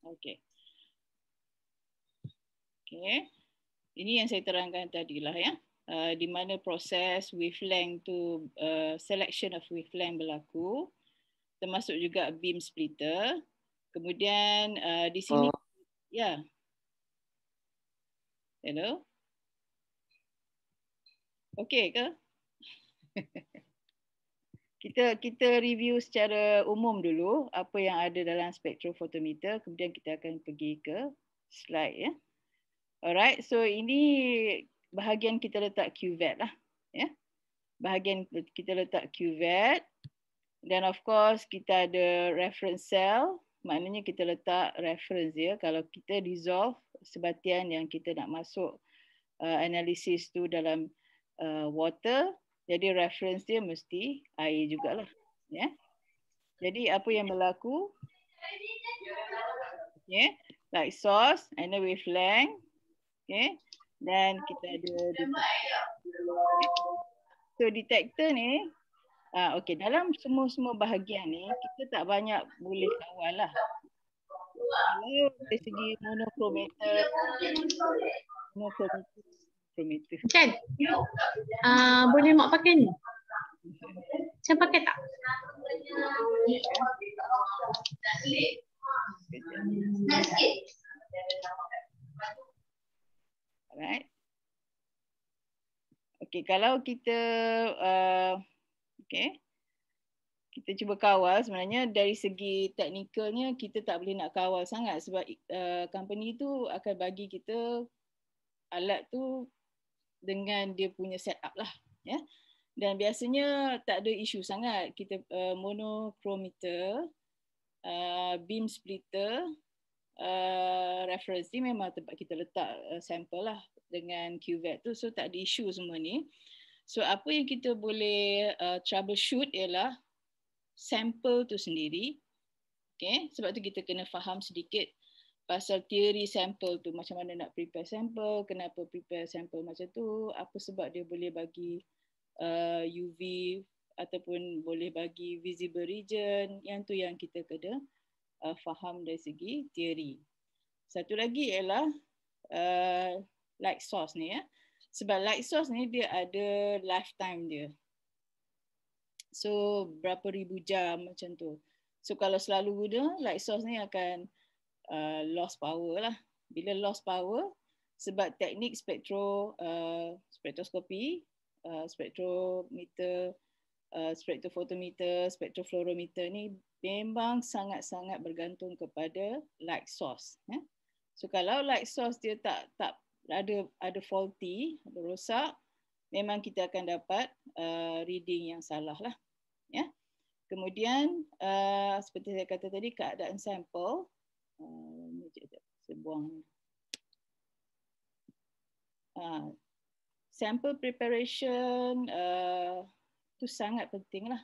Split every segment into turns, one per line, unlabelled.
Okey. Okey. Ini yang saya terangkan tadilah ya. Di mana proses wavelength tu selection of wavelength berlaku, termasuk juga beam splitter. Kemudian di sini ya. Hello. Okey ke? Kita review secara umum dulu apa yang ada dalam spektrofotometer, kemudian kita akan pergi ke slide ya. Alright, so ini bahagian kita letak QVAT lah ya. Bahagian kita letak QVAT, dan of course kita ada reference cell, maknanya kita letak reference dia kalau kita dissolve sebatian yang kita nak masuk analisis tu dalam water, jadi reference dia mesti air jugalah ya. Jadi apa yang berlaku, okay, light source and the wavelength, okay, dan kita ada so detector ni okay, dalam semua bahagian ni kita tak banyak boleh kawal lah. Kalau dari segi monokromator,
Kan? Boleh mak pakai ni? Saya pakai tak?
Alright. Okay, kalau kita okay, kita cuba kawal, sebenarnya dari segi teknikalnya kita tak boleh nak kawal sangat sebab company tu akan bagi kita alat tu dengan dia punya setup lah ya. Dan biasanya tak ada isu sangat. Kita monochrometer, beam splitter, reference ni memang tempat kita letak sampel lah dengan QVAT tu, so tak ada isu semua ni. So apa yang kita boleh troubleshoot ialah sampel tu sendiri. Okay, sebab tu kita kena faham sedikit pasal teori sampel tu, macam mana nak prepare sampel, kenapa prepare sampel macam tu, apa sebab dia boleh bagi UV ataupun boleh bagi visible region, yang tu yang kita kena faham dari segi teori. Satu lagi ialah light source ni ya. Sebab light source ni dia ada lifetime dia. So berapa ribu jam macam tu. So kalau selalu guna, light source ni akan lost power lah. Bila lost power, sebab teknik spektroskopi, spektrometer, spektrofotometer, spektrofluorometer ni memang sangat-sangat bergantung kepada light source. Ya. So kalau light source dia tak ada faulty, ada rosak, memang kita akan dapat reading yang salah lah. Ya. Kemudian seperti saya kata tadi, keadaan sampel, saya buang. Sample preparation tu sangat penting lah.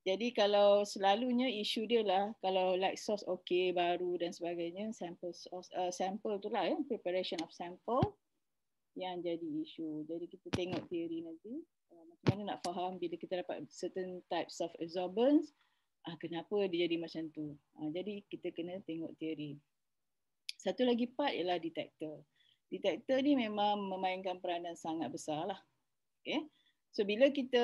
Jadi kalau selalunya isu dia lah, kalau light source okay, baru dan sebagainya, sample tu lah ya, preparation of sample yang jadi isu. Jadi kita tengok teori nanti, macam mana nak faham bila kita dapat certain types of absorbance, kenapa dia jadi macam tu. Jadi kita kena tengok teori. Satu lagi part ialah detector. Detector ni memang memainkan peranan sangat besar lah. Okay. So bila kita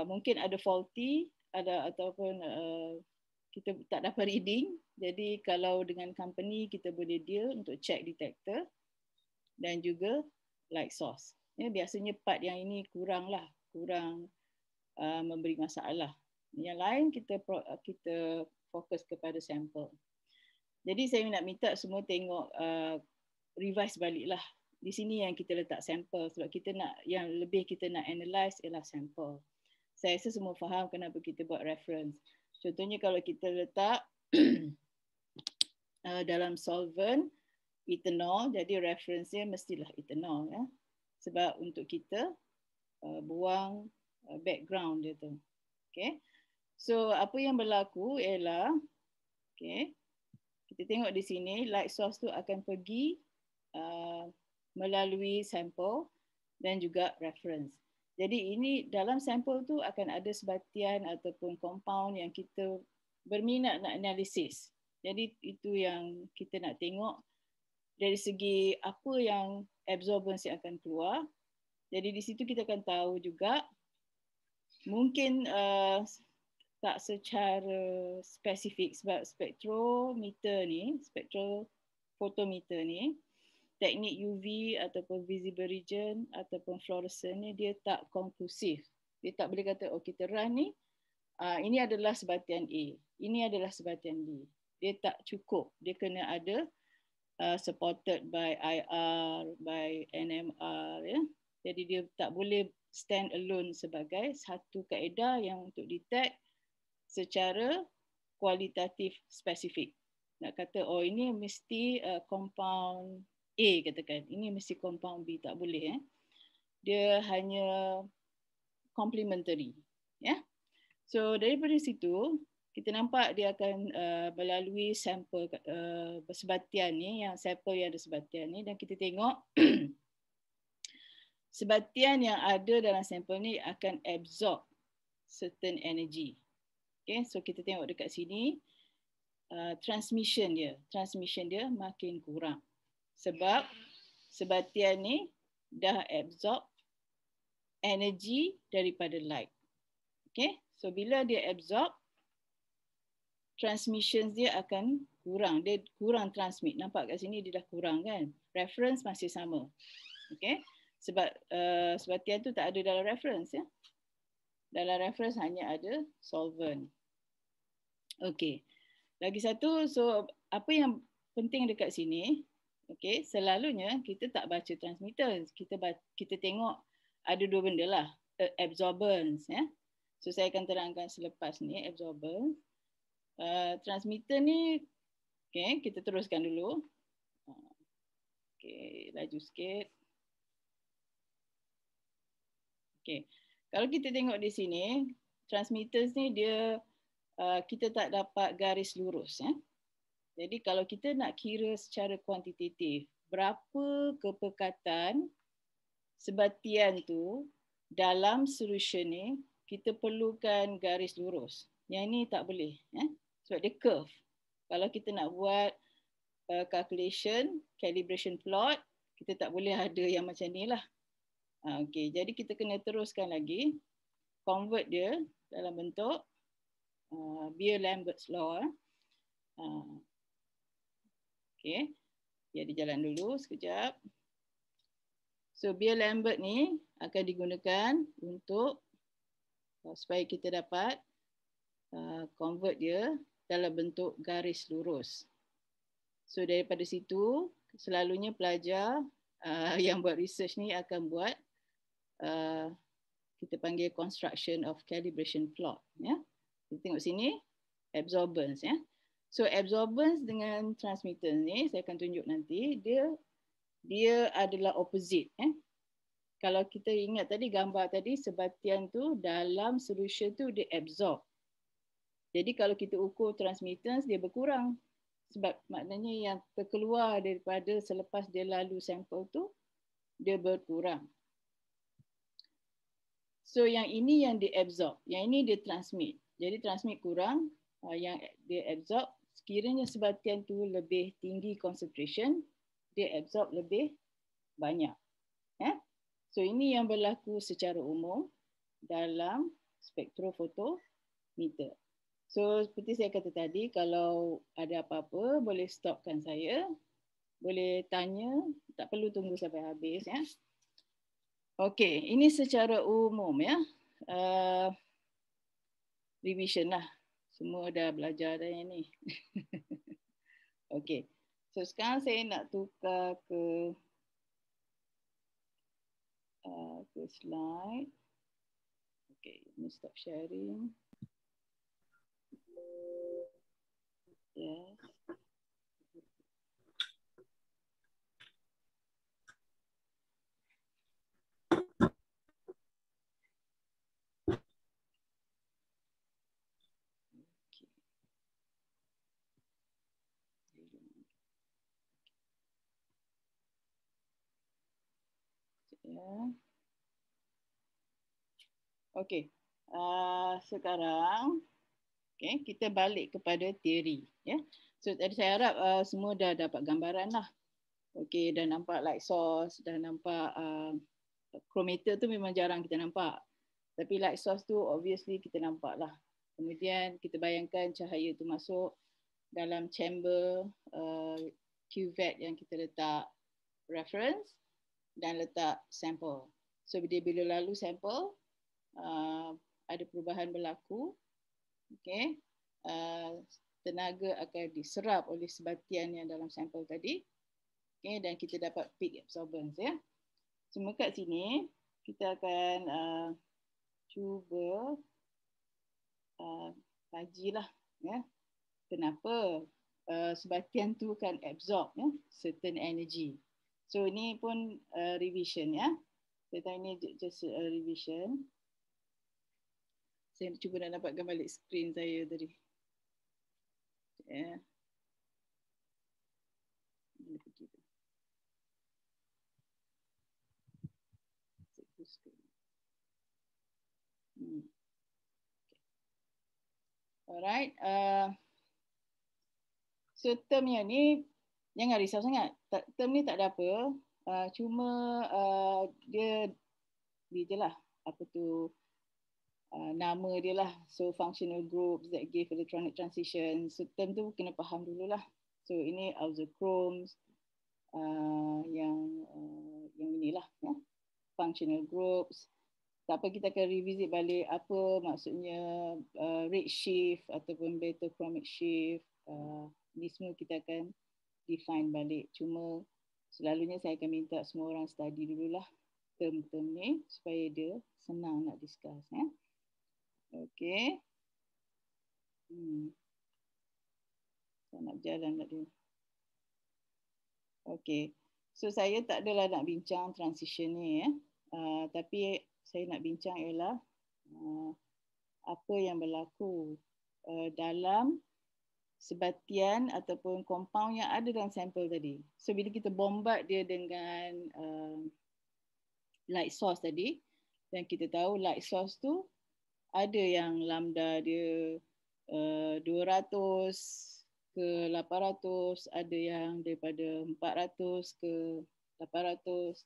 mungkin ada faulty, ataupun kita tak dapat reading, jadi kalau dengan company kita boleh deal untuk check detector dan juga light source. Ya, biasanya part yang ini kurang memberi masalah. Yang lain kita fokus kepada sampel. Jadi saya nak minta semua tengok revise baliklah. Di sini yang kita letak sampel sebab kita nak yang lebih kita nak analyse ialah sampel. Saya rasa semua faham kenapa kita buat reference. Contohnya kalau kita letak dalam solvent ethanol, jadi reference-nya mestilah ethanol ya. Sebab untuk kita buang background dia tu. Okay. So apa yang berlaku ialah okay, kita tengok di sini light source tu akan pergi melalui sampel dan juga reference. Jadi ini dalam sampel tu akan ada sebatian ataupun compound yang kita berminat nak analisis. Jadi itu yang kita nak tengok dari segi apa yang absorbance yang akan keluar. Jadi di situ kita akan tahu juga mungkin tak secara spesifik sebab spektrometer ni, spektrofotometer ni, teknik UV ataupun visible region ataupun fluorescent ni dia tak konklusif. Dia tak boleh kata oh kita run ni ini adalah sebatian A, ini adalah sebatian B. Dia tak cukup. Dia kena ada supported by IR, by NMR, ya. Jadi dia tak boleh stand alone sebagai satu kaedah yang untuk detect secara kualitatif spesifik. Nak kata oh ini mesti compound A katakan, ini mesti compound B, tak boleh. Dia hanya complementary, ya. So daripada situ kita nampak dia akan melalui sampel bersebatian ni, yang sampel yang ada sebatian ni, dan kita tengok sebatian yang ada dalam sampel ni akan absorb certain energy. Okay, so kita tengok dekat sini transmission dia makin kurang sebab sebatian ni dah absorb energy daripada light. Okay, so bila dia absorb, transmission dia akan kurang. Dia kurang transmit. Nampak kat sini dia dah kurang kan? Reference masih sama. Okay, sebab sebatian tu tak ada dalam reference, ya. Dalam reference hanya ada solvent. Okay, lagi satu, so apa yang penting dekat sini, okay, selalunya kita tak baca transmitter. Kita tengok ada dua benda lah, absorbance, ya. So saya akan terangkan selepas ni absorbance. Transmitter ni, okay, kita teruskan dulu. Okay, laju sikit. Okay, kalau kita tengok di sini, transmitters ni dia kita tak dapat garis lurus, ya. Jadi kalau kita nak kira secara kuantitatif berapa kepekatan sebatian tu dalam solution ni, kita perlukan garis lurus. Yang ni tak boleh, ya. Sebab dia curve. Kalau kita nak buat calculation, calibration plot, kita tak boleh ada yang macam ni lah. Okay, jadi kita kena teruskan lagi, convert dia dalam bentuk Beer-Lambert's law. Okay, dia jalan dulu sekejap. So Beer-Lambert ni akan digunakan untuk supaya kita dapat convert dia dalam bentuk garis lurus. So daripada situ selalunya pelajar yang buat research ni akan buat kita panggil construction of calibration plot, ya. Kita tengok sini absorbance, ya. So absorbance dengan transmitter ni saya akan tunjuk nanti, dia adalah opposite, ya. Kalau kita ingat tadi gambar tadi, sebatian tu dalam solution tu dia absorb. Jadi kalau kita ukur transmittance dia berkurang. Sebab maknanya yang terkeluar daripada selepas dia lalu sampel tu dia berkurang. So yang ini yang dia absorb, yang ini dia transmit. Jadi transmit kurang, yang dia absorb, sekiranya sebatian tu lebih tinggi concentration, dia absorb lebih banyak. So ini yang berlaku secara umum dalam spektrofotometer. So seperti saya kata tadi, kalau ada apa-apa boleh stopkan saya, boleh tanya, tak perlu tunggu sampai habis, ya. Okey, ini secara umum, ya. Revision lah. Semua dah belajar dah yang ni. Okey. So sekarang saya nak tukar ke slide. Okay, let me stop sharing. Yes. Ya. Okey. Sekarang Okay, kita balik kepada teori. Ya. So tadi saya harap semua dah dapat gambaran lah. Okay, dah nampak light source, dah nampak chromator tu memang jarang kita nampak. Tapi light source tu obviously kita nampak lah. Kemudian kita bayangkan cahaya tu masuk dalam chamber cuvette yang kita letak reference dan letak sample. So bila lalu sample, ada perubahan berlaku. Okay. Tenaga akan diserap oleh sebatian yang dalam sampel tadi. Okay, dan kita dapat peak absorbance. Ya. Cuma kat sini, kita akan cuba kajilah. Ya. Kenapa sebatian tu kan absorb certain energy. So ini pun revision. Ya. Kita ini just revision. Saya cuba nak dapatkan balik skrin saya tadi. Ya. Alright. So termnya ni jangan risau sangat. Term ni tak ada apa. Cuma dia je lah. Apa tu nama dia lah. So functional groups that give electronic transition. So term tu kena faham dululah. So ini auxochromes yang inilah ya. Functional groups. Tak apa, kita akan revisit balik apa maksudnya rate shift ataupun betachromic shift. Ini semua kita akan define balik. Cuma selalunya saya akan minta semua orang study dululah term-term ni supaya dia senang nak discuss. Ya. Okay. Saya nak berjalan tak dia. Okay. So saya tak adalah nak bincang transition ni. Tapi saya nak bincang ialah apa yang berlaku dalam sebatian ataupun compound yang ada dalam sampel tadi. So bila kita bombard dia dengan light source tadi, dan kita tahu light source tu ada yang lambda dia 200 ke 800, ada yang daripada 400 ke 800.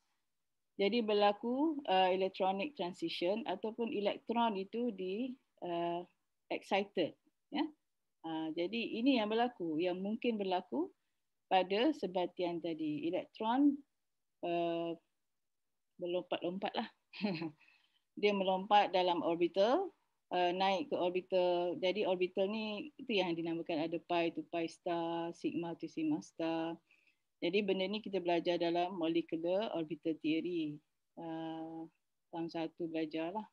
Jadi berlaku electronic transition ataupun elektron itu di excited. Ya? Jadi ini yang berlaku, yang mungkin berlaku pada sebatian tadi. Elektron melompat-lompat lah. Dia melompat dalam orbital, naik ke orbital. Jadi orbital ni itu yang dinamakan ada pi to pi star, sigma to sigma star. Jadi benda ni kita belajar dalam molecular orbital theory. Tahun 1 belajar lah.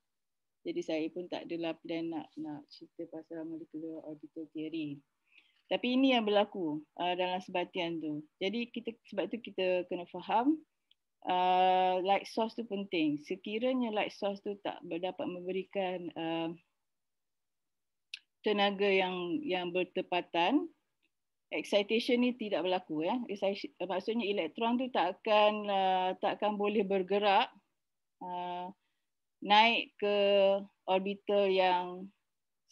Jadi saya pun tak adalah plan nak cerita pasal molecular orbital theory. Tapi ini yang berlaku dalam sebatian tu. Jadi sebab tu kita kena faham light source tu penting. Sekiranya light source tu tak dapat memberikan tenaga yang bertepatan, excitation ni tidak berlaku ya. Maksudnya elektron tu tak akan boleh bergerak naik ke orbital yang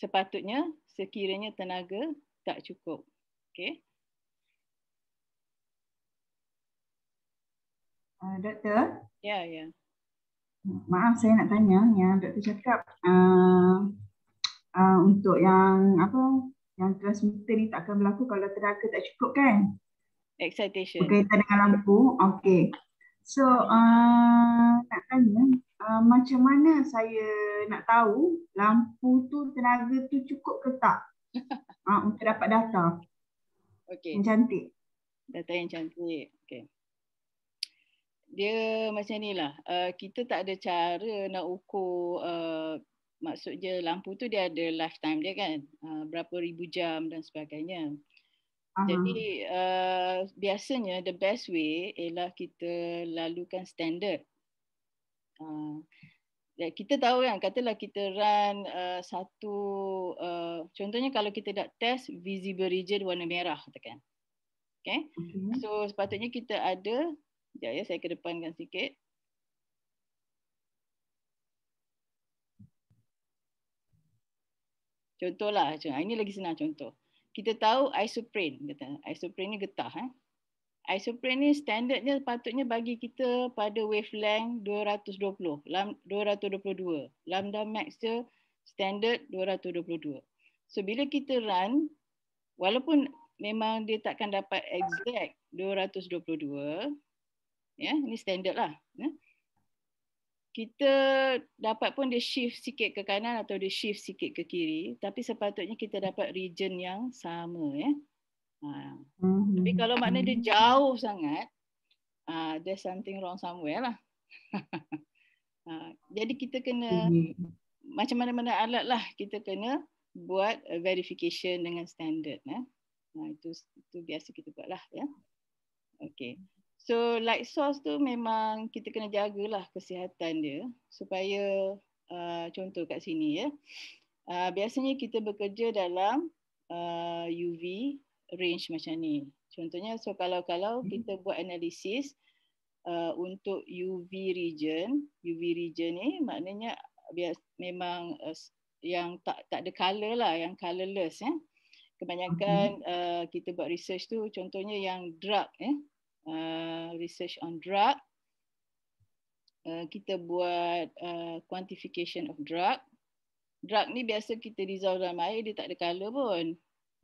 sepatutnya sekiranya tenaga tak cukup. Okey.
Doktor?
Ya, ya.
Maaf saya nak tanya yang doktor cakap untuk yang transmitter ni tak akan berlaku kalau tenaga tak cukup kan?
Excitation.
Berkaitan dengan lampu. Okey. So nak tanya macam mana saya nak tahu lampu tu tenaga tu cukup ke tak untuk dapat data?
Okey.
Yang cantik.
Data yang cantik. Okey. Dia macam ni lah. Kita tak ada cara nak ukur maksudnya lampu tu dia ada lifetime dia kan. Berapa ribu jam dan sebagainya. Jadi biasanya the best way ialah kita lalukan standard. Kita tahu kan, katalah kita run satu, contohnya kalau kita nak test visible region warna merah katakan. Okay? So sepatutnya kita ada, sekejap ya saya kedepankan sikit. Contohlah, ini lagi senang contoh. Kita tahu isoprene, kata. Isoprene ni getah. Isoprene ni standardnya patutnya bagi kita pada wavelength 220, 222. Lambda max dia standard 222. So bila kita run, walaupun memang dia takkan dapat exact 222, ya, ini standard lah. Ya. Kita dapat pun dia shift sikit ke kanan atau dia shift sikit ke kiri, tapi sepatutnya kita dapat region yang sama, ya. Tapi kalau makna dia jauh sangat, there's something wrong somewhere lah. Jadi kita kena macam mana-mana alat lah, kita kena buat verification dengan standard. Itu biasa kita buat lah, ya. Okay. So light source tu memang kita kena jagalah kesihatan dia supaya contoh kat sini, ya. Biasanya kita bekerja dalam UV range macam ni. Contohnya, so kalau kita buat analisis untuk UV region ni maknanya memang yang tak ada color lah, yang colorless, ya. Kebanyakan kita buat research tu contohnya yang drug, ya. Research on drug, kita buat quantification of drug. Drug ni biasa kita dissolve dalam air, dia tak ada colour pun,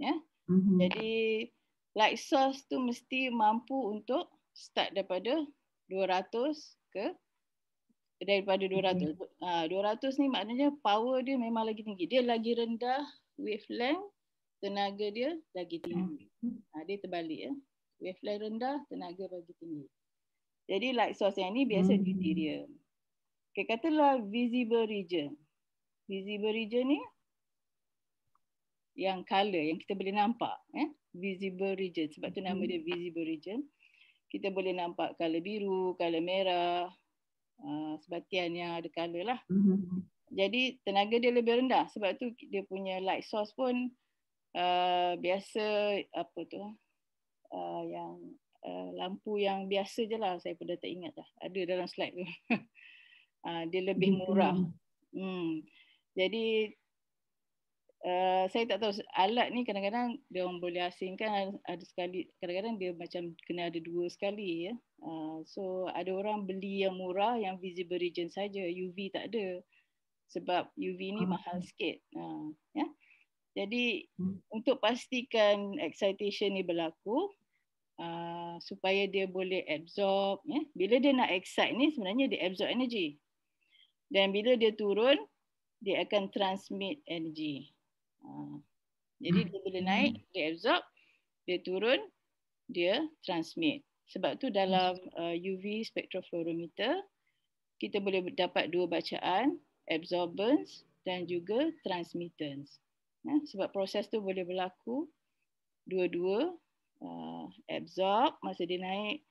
ya. Jadi light source tu mesti mampu untuk start daripada 200 daripada 200. 200 ni maknanya power dia memang lagi tinggi. Dia lagi rendah wavelength, tenaga dia lagi tinggi. Dia terbalik, ya. Wavelength rendah, tenaga bagi tinggi. Jadi light source yang ni biasa deuterium. Okay, katalah visible region. Visible region ni yang color, yang kita boleh nampak. Visible region, sebab tu nama dia visible region. Kita boleh nampak color biru, color merah, sebatian yang ada color lah. Jadi tenaga dia lebih rendah. Sebab tu dia punya light source pun biasa apa tu, yang lampu yang biasa je lah, saya pun dah tak ingat dah, ada dalam slide tu. Dia lebih murah. Jadi saya tak tahu, alat ni kadang-kadang dia orang boleh asingkan, ada sekali kadang-kadang dia macam kena ada dua sekali, ya. So ada orang beli yang murah, yang visible region saja, UV tak ada. Sebab UV ni mahal sikit. Ya. Jadi untuk pastikan excitation ni berlaku, supaya dia boleh absorb, ya. Bila dia nak excite ni sebenarnya dia absorb energy. Dan bila dia turun, dia akan transmit energy. Jadi dia bila naik, dia absorb, dia turun, dia transmit. Sebab tu dalam UV spectrophotometer, kita boleh dapat dua bacaan, absorbance dan juga transmittance. Sebab proses tu boleh berlaku dua-dua, absorb masa dia naik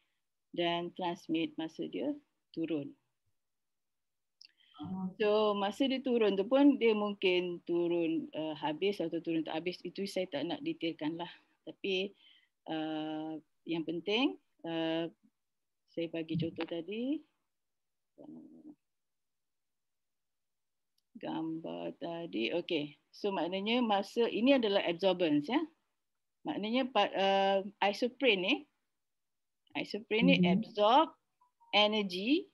dan transmit masa dia turun. So masa dia turun tu pun dia mungkin turun habis atau turun tak habis, itu saya tak nak detailkan lah. Tapi yang penting saya bagi contoh tadi, gambar tadi. Okay, so maknanya masa ini adalah absorbance, ya. Maknanya isoprene ni absorb energy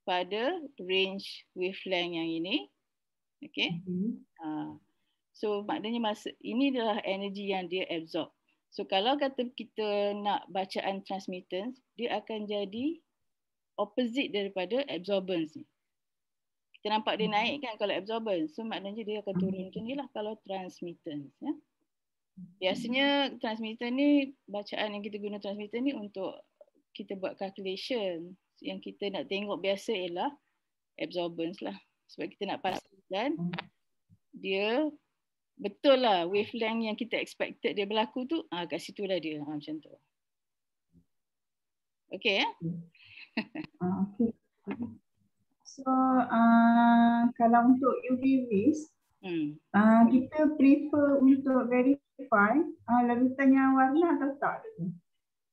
pada range wavelength yang ini. Okay. So maknanya masa ini adalah energy yang dia absorb. So kalau kata kita nak bacaan transmittance, dia akan jadi opposite daripada absorbance ni. Kita nampak dia naik kan kalau absorbance. So maknanya dia akan turun macam ni lah kalau transmittance, ya. Biasanya transmitter ni, bacaan yang kita guna transmitter ni untuk kita buat calculation. Yang kita nak tengok biasa ialah absorbance lah. Sebab kita nak pastikan dia betul lah wavelength yang kita expected dia berlaku tu, kat situ lah dia, macam tu. Okay, ya?
Okay. So kalau untuk UV rays, kita prefer untuk verify larutannya warna atau tak?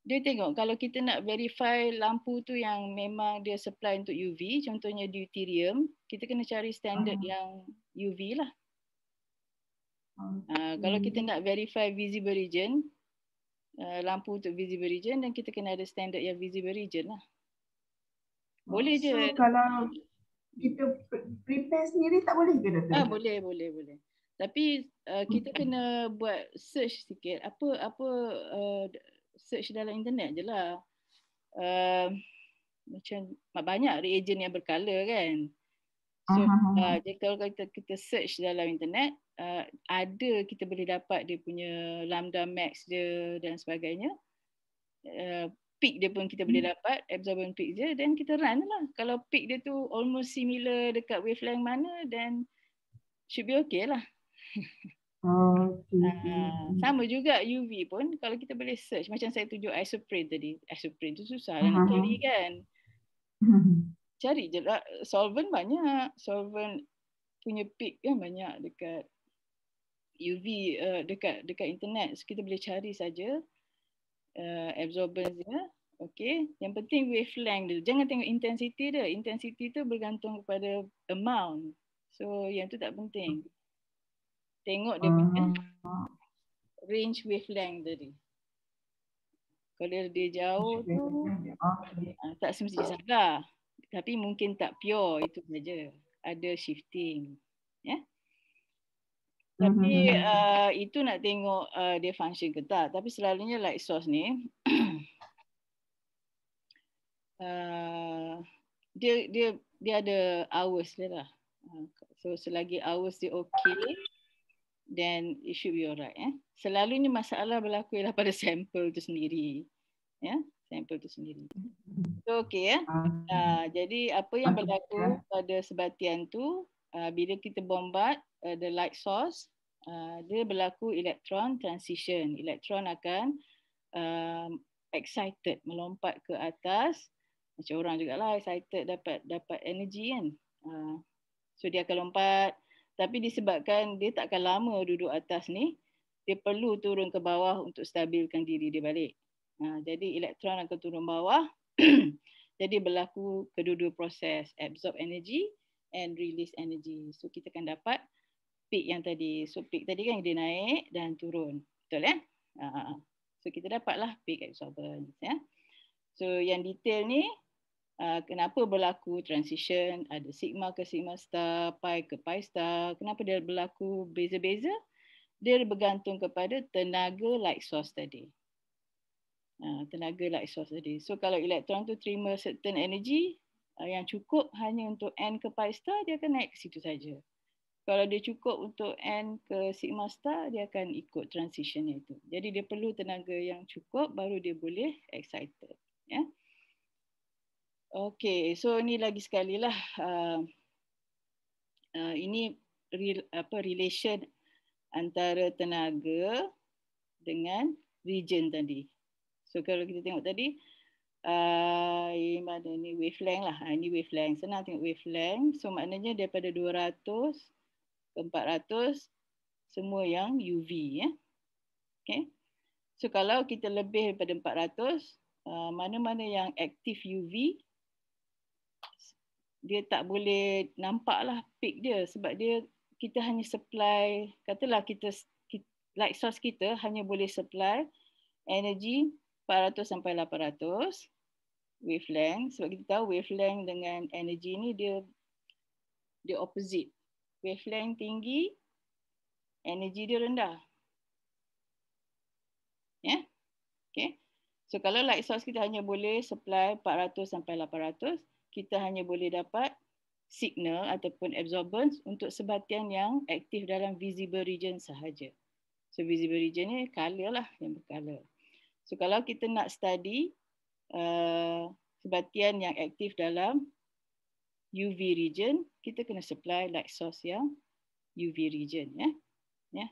Dia tengok kalau kita nak verify lampu tu yang memang dia supply untuk UV, contohnya deuterium, kita kena cari standard yang UV lah. Kalau kita nak verify visible region, lampu untuk visible region, dan kita kena ada standard yang visible region lah. Boleh je.
So kalau kita prepare sendiri tak boleh ke doktor?
Boleh. Tapi kita kena buat search sikit. Apa search dalam internet je lah. Macam banyak reagent yang berkala kan. So jadi kalau kita search dalam internet, ada kita boleh dapat dia punya lambda max dia dan sebagainya. Peak dia pun kita boleh dapat, absorbance peak dia, dan kita run lah. Kalau peak dia tu almost similar dekat wavelength mana, then should be okay lah. Sama juga UV pun, kalau kita boleh search, macam saya tunjuk isoprene tadi. Isoprene tu susah lah nak cari kan. Cari je lah, solvent banyak. Solvent punya peak kan banyak dekat UV, dekat internet. So kita boleh cari saja absorbance dia. Okay. Yang penting wavelength dia. Jangan tengok intensity dia. Intensity tu bergantung kepada amount. So yang tu tak penting. Tengok dia punya range wavelength tadi. Kalau dia jauh tu tak semestinya salah. Tapi mungkin tak pure, itu saja. Ada shifting. Ya. Tapi itu nak tengok dia function ke tak. Tapi selalunya light source ni dia ada hours dia lah. So selagi hours dia okay, then it should be alright. Selalunya masalah berlaku ialah pada sampel tu sendiri. Ya, sampel tu sendiri. So okay jadi apa yang berlaku pada sebatian tu, bila kita bombard the light source, dia berlaku electron transition. Elektron akan excited, melompat ke atas. Macam orang jugalah excited dapat energi kan. So dia akan lompat, tapi disebabkan dia tak akan lama duduk atas ni, dia perlu turun ke bawah untuk stabilkan diri dia balik. Jadi elektron akan turun bawah. Jadi berlaku kedua-dua proses, absorb energy and release energy. So kita akan dapat peak yang tadi. So peak tadi kan dia naik dan turun. Betul ya? So kita dapatlah peak absorbance ya. So yang detail ni kenapa berlaku transition, ada sigma ke sigma star, pi ke pi star, kenapa dia berlaku beza-beza? Dia bergantung kepada tenaga light source tadi. Tenaga light source tadi. So kalau elektron tu terima certain energy yang cukup hanya untuk n ke pi star, dia akan naik ke situ saja. Kalau dia cukup untuk n ke sigma star, dia akan ikut transition itu. Jadi dia perlu tenaga yang cukup baru dia boleh excited. Ya. Okay, so ni lagi sekali lah. Ini relation antara tenaga dengan region tadi. So kalau kita tengok tadi, mana ni wavelength lah. Ini wavelength. Senang tengok wavelength. So maknanya daripada 200 ke 400 semua yang UV ya. Okay. So kalau kita lebih daripada 400, mana-mana yang aktif UV, dia tak boleh nampaklah peak dia sebab kita hanya supply, katalah kita light source kita hanya boleh supply energi 400 sampai 800 wavelength, sebab kita tahu wavelength dengan energi ni dia opposite. Wavelength tinggi, energi dia rendah. Ya. Yeah? Okay. So kalau light source kita hanya boleh supply 400 sampai 800, kita hanya boleh dapat signal ataupun absorbance untuk sebatian yang aktif dalam visible region sahaja. So visible region ni color lah, yang bercolor. So kalau kita nak study sebatian yang aktif dalam UV region, kita kena supply light source yang UV region ya. Ya.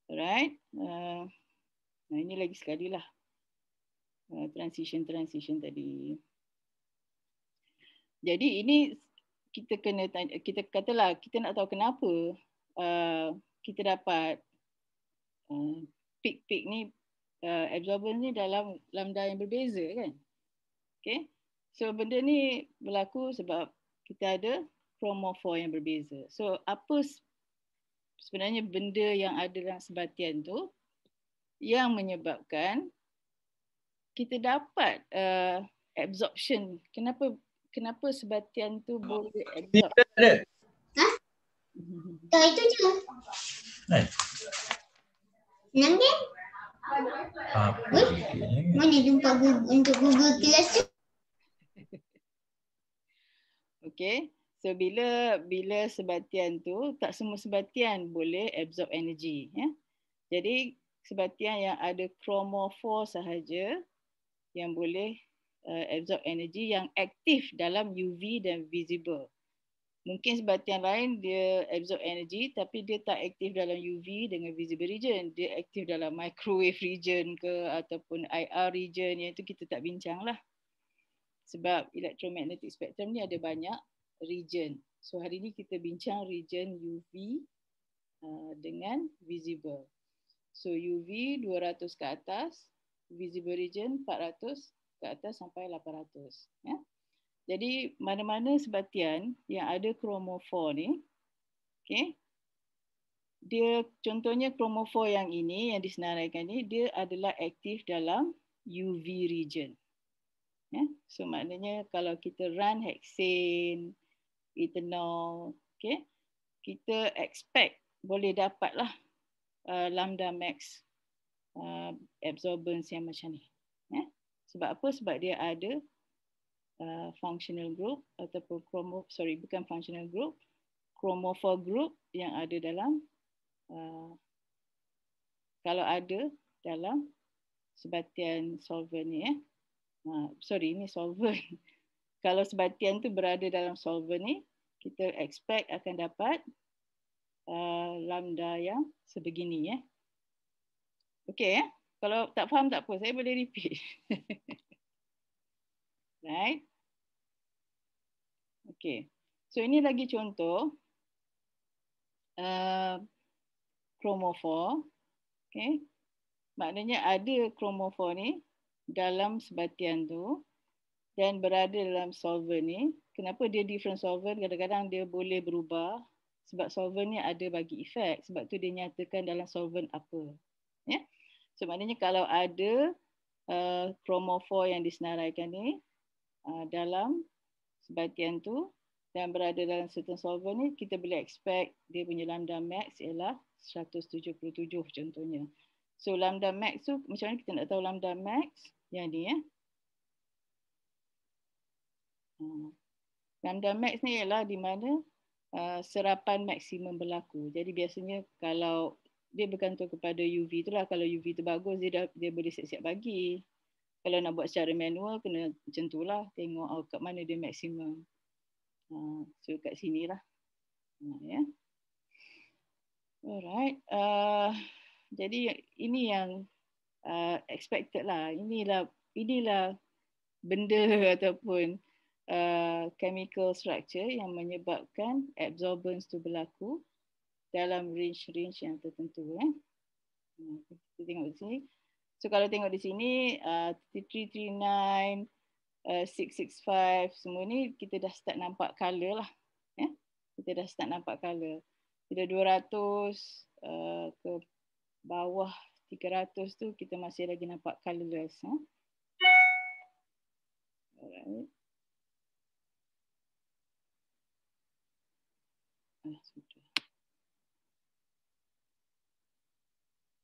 Alright. Nah ini lagi sekali lah transition tadi. Jadi ini kita kena tanya, kita katalah kita nak tahu kenapa kita dapat peak ni absorbance ni dalam lambda yang berbeza kan. Okay. So benda ni berlaku sebab kita ada chromophore yang berbeza. So apa sebenarnya benda yang ada dalam sebatian tu yang menyebabkan kita dapat absorption. Kenapa sebatian tu boleh absorb?
Tak, itu je. Senang kan? Mana jumpa untuk Google Class tu?
Okay. So bila sebatian tu, tak semua sebatian boleh absorb energy. Ya? Jadi sebatian yang ada chromophore sahaja yang boleh absorb energy yang aktif dalam UV dan visible. Mungkin sebatian lain dia absorb energy tapi dia tak aktif dalam UV dengan visible region. Dia aktif dalam microwave region ke ataupun IR region, yang itu kita tak bincang lah. Sebab electromagnetic spectrum ni ada banyak region. So hari ni kita bincang region UV dengan visible. So UV 200 ke atas, visible region 400 ke atas sampai 800. Ya. Jadi mana-mana sebatian yang ada chromophore ni, okay, dia contohnya chromophore yang ini yang disenaraikan ni, dia adalah aktif dalam UV region. Ya. So maknanya kalau kita run hexane, ethanol, okay, kita expect boleh dapatlah lambda max absorbance yang macam ni. Ya. Sebab apa? Sebab dia ada functional group ataupun bukan functional group, chromophore group yang ada dalam kalau ada dalam sebatian solvent ni ya. Ini solvent. Kalau sebatian tu berada dalam solvent ni, kita expect akan dapat lambda yang sebegini ya. Okey ya. Kalau tak faham tak apa, saya boleh repeat. Right? Okey. So ini lagi contoh chromophore. Okey. Maknanya ada chromophore ni dalam sebatian tu dan berada dalam solvent ni. Kenapa dia different solvent? Kadang-kadang dia boleh berubah sebab solvent ni ada bagi efek. Sebab tu dia nyatakan dalam solvent apa. Ya. So maknanya kalau ada chromophore yang disenaraikan ni dalam sebatian tu dan berada dalam certain solvent ni, kita boleh expect dia punya lambda max ialah 177 contohnya. So lambda max tu macam mana kita nak tahu lambda max? Yang ni ya. Lambda max ni ialah di mana serapan maksimum berlaku. Jadi biasanya kalau dia bergantung kepada UV itulah. Kalau UV tu bagus, dia boleh siap-siap bagi. Kalau nak buat secara manual, kena macam tu lah. Tengok kat mana dia maksimum. So kat sini lah. Ya. Alright. Jadi ini yang expected lah. Inilah benda ataupun chemical structure yang menyebabkan absorbance tu berlaku dalam range-range yang tertentu. Kita tengok di sini. So kalau tengok di sini 339, 665 semua ni kita dah start nampak color lah. Kita dah start nampak color. Bila 200 ke bawah 300 tu kita masih lagi nampak colorless. Alright.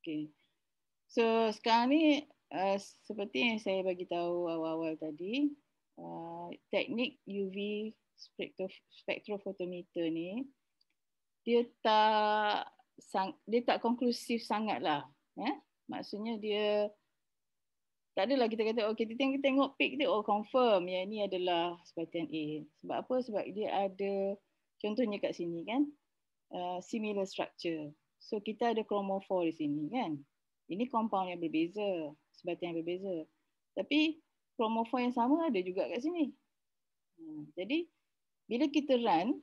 Okay. So sekarang ni seperti yang saya bagi tahu awal-awal tadi, teknik UV spektrofotometer ni dia tak konklusif sangatlah. Maksudnya dia tak adalah kita kata kita tengok peak dia confirm yang ini adalah sebatian A. Sebab apa? Sebab dia ada contohnya kat sini kan, similar structure. So kita ada chromophore di sini kan. Ini compound yang berbeza, sebatian yang berbeza. Tapi chromophore yang sama ada juga kat sini. Jadi bila kita run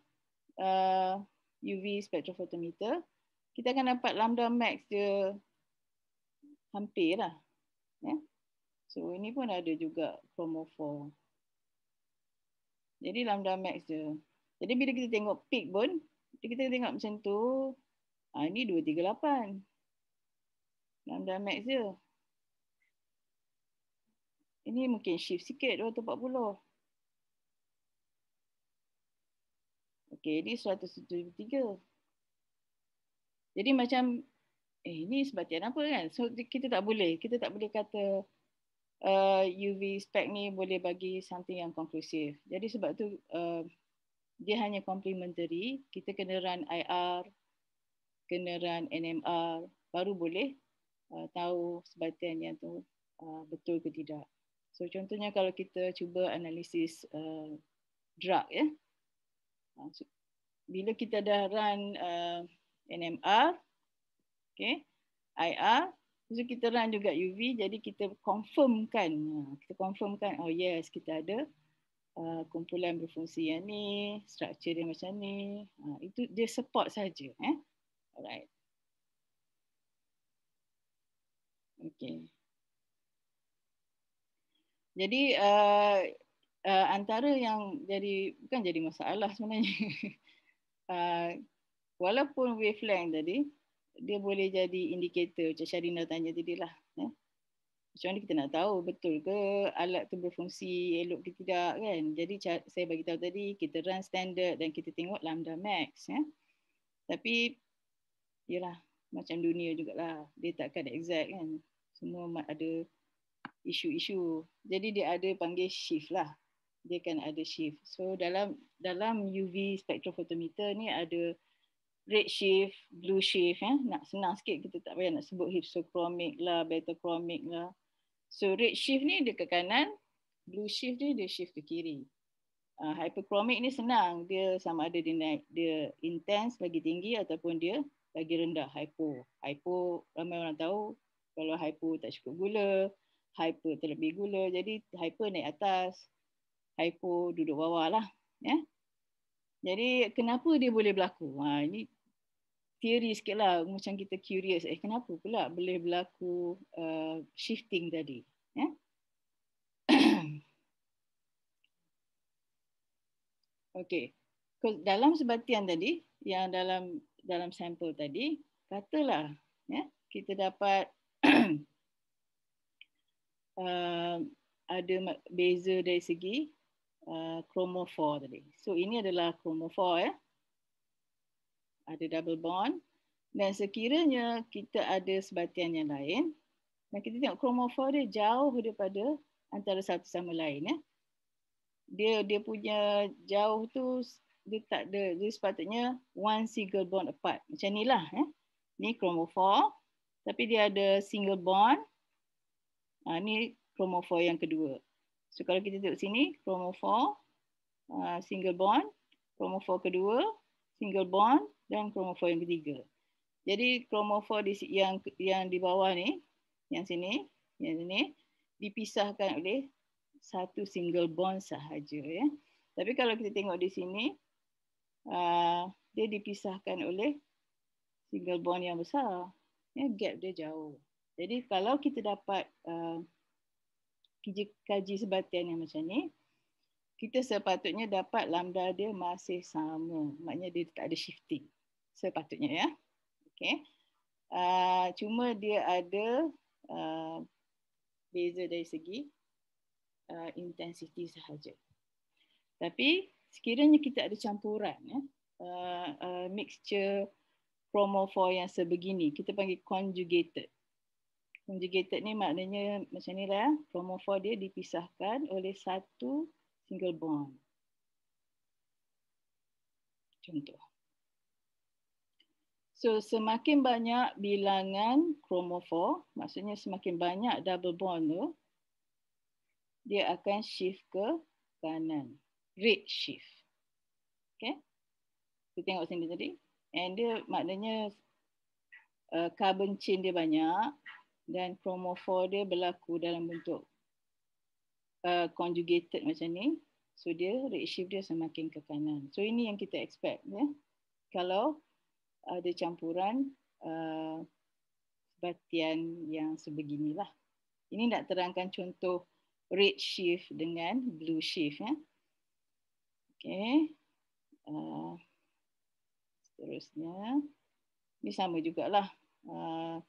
UV spektrofotometer, kita akan dapat lambda max dia hampir lah. So ini pun ada juga chromophore. Jadi lambda max dia. Jadi bila kita tengok peak pun, kita tengok macam tu, Ini 238. Lambda max dia. Ini mungkin shift sikit 240. Okey, ini 173. Jadi macam ini sebatian apa kan? So kita tak boleh kata UV spec ni boleh bagi something yang konklusif. Jadi sebab tu dia hanya complementary. Kita kena run IR, kena run NMR, baru boleh tahu sebatian yang tu betul ke tidak. So contohnya kalau kita cuba analisis drug ya. Bila kita dah run NMR, okay, IR, so kita run juga UV, jadi kita confirmkan, oh yes, kita ada kumpulan berfungsi yang ni, struktur dia macam ni, itu dia support saja. Alright. Okay. Jadi antara yang bukan jadi masalah sebenarnya. Walaupun wavelength tadi, dia boleh jadi indikator macam Syarina tanya tadi lah. Macam mana kita nak tahu betul ke alat tu berfungsi elok ke tidak kan. Jadi saya bagi tahu tadi, kita run standard dan kita tengok lambda max. Tapi yalah, macam dunia jugalah, dia takkan exact kan. Semua ada isu-isu. Jadi dia ada panggil shift lah. Dia kan ada shift. So dalam UV spectrophotometer ni ada red shift, blue shift. Nak senang sikit, kita tak payah nak sebut hypsochromic lah, betachromic lah. So red shift ni dia ke kanan, blue shift ni dia shift ke kiri. Hyperchromic ni senang, dia sama ada dia intense lagi tinggi ataupun dia lagi rendah, hypo. Hypo ramai orang tahu, kalau hypo tak cukup gula, hyper terlebih gula, jadi hyper naik atas, hypo duduk bawah lah. Jadi kenapa dia boleh berlaku? Ini teori sikit lah, macam kita curious, kenapa pula boleh berlaku shifting tadi? Okey. Dalam sebatian tadi, yang dalam sampel tadi, katalah kita dapat ada beza dari segi chromophore tadi. So ini adalah chromophore ada double bond, dan sekiranya kita ada sebatian yang lain, dan kita tengok chromophore dia jauh daripada antara satu sama lain. Dia punya jauh tu dia tak ada, dia sepatutnya one single bond apart. Macam ni lah. Ni chromophore, tapi dia ada single bond. Ni chromophore yang kedua. So kalau kita tengok sini, chromophore, single bond, chromophore kedua, single bond, dan chromophore yang ketiga. Jadi chromophore yang di bawah ni, yang sini, dipisahkan oleh satu single bond sahaja. Tapi kalau kita tengok di sini, dia dipisahkan oleh single bond yang besar. Gap dia jauh. Jadi kalau kita dapat kaji sebatian yang macam ni, kita sepatutnya dapat lambda dia masih sama. Maknanya dia tak ada shifting. Sepatutnya Okay. Cuma dia ada beza dari segi intensity sahaja. Tapi sekiranya kita ada campuran mixture chromophore yang sebegini, kita panggil conjugated. Conjugated ni maknanya macam ni lah, chromophore dia dipisahkan oleh satu single bond. Contoh. So semakin banyak bilangan chromophore, maksudnya semakin banyak double bond tu, dia akan shift ke kanan. Red shift. Okay. Kita tengok sini tadi. And dia maknanya carbon chain dia banyak dan chromophore dia berlaku dalam bentuk conjugated macam ni. So dia red shift dia semakin ke kanan. So ini yang kita expect kalau ada campuran sebatian yang sebeginilah. Ini nak terangkan contoh red shift dengan blue shift. Okay. Seterusnya. Ni sama jugalah.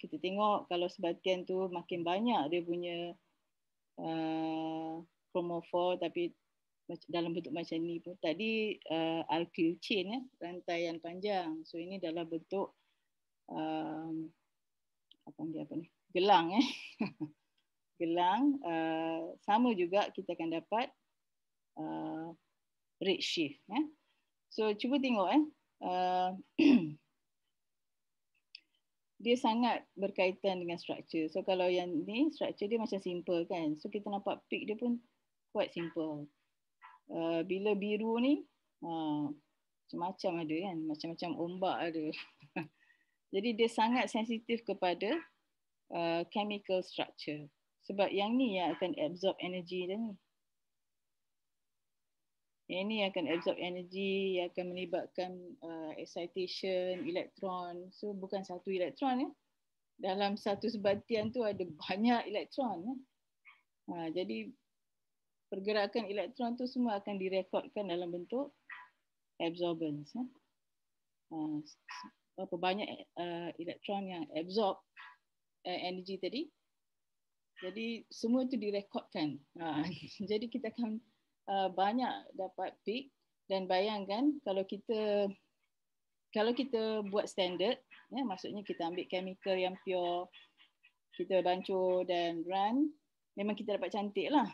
Kita tengok kalau sebatian tu makin banyak dia punya chromophore tapi dalam bentuk macam ni pun. Tadi alkyl chain rantaian panjang. So ini dalam bentuk gelang gelang. Sama juga kita akan dapat redshift. So cuba tengok dia sangat berkaitan dengan struktur. So kalau yang ni struktur dia macam simple kan. So kita nampak peak dia pun quite simple. Bila biru ni macam-macam ada kan, macam-macam ombak ada. Jadi dia sangat sensitif kepada chemical structure. Sebab yang ni yang akan absorb energy dia ni. Yang ni akan absorb energy, yang akan menyebabkan excitation elektron. So bukan satu elektron ya. Dalam satu sebatian tu ada banyak elektron. Jadi pergerakan elektron tu semua akan direkodkan dalam bentuk absorbance. Berapa banyak elektron yang absorb energy tadi. Jadi semua tu direkodkan. Jadi kita akan banyak dapat peak. Dan bayangkan kalau kita buat standard, maksudnya kita ambil chemical yang pure, kita bancur dan run, memang kita dapat cantik lah.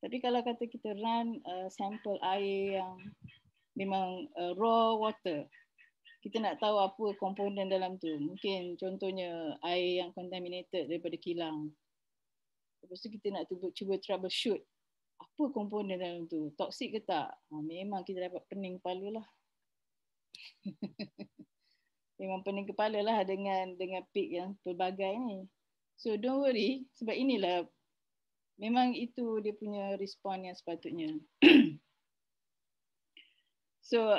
Tapi kalau kata kita run sampel air yang memang raw water, kita nak tahu apa komponen dalam tu. Mungkin contohnya air yang contaminated daripada kilang. Lepas tu kita nak cuba troubleshoot apa komponen dalam tu, toksik ke tak? Memang kita dapat pening kepala lah. Memang pening kepala lah dengan peak yang pelbagai ni. So don't worry, sebab inilah memang itu dia punya respon yang sepatutnya. So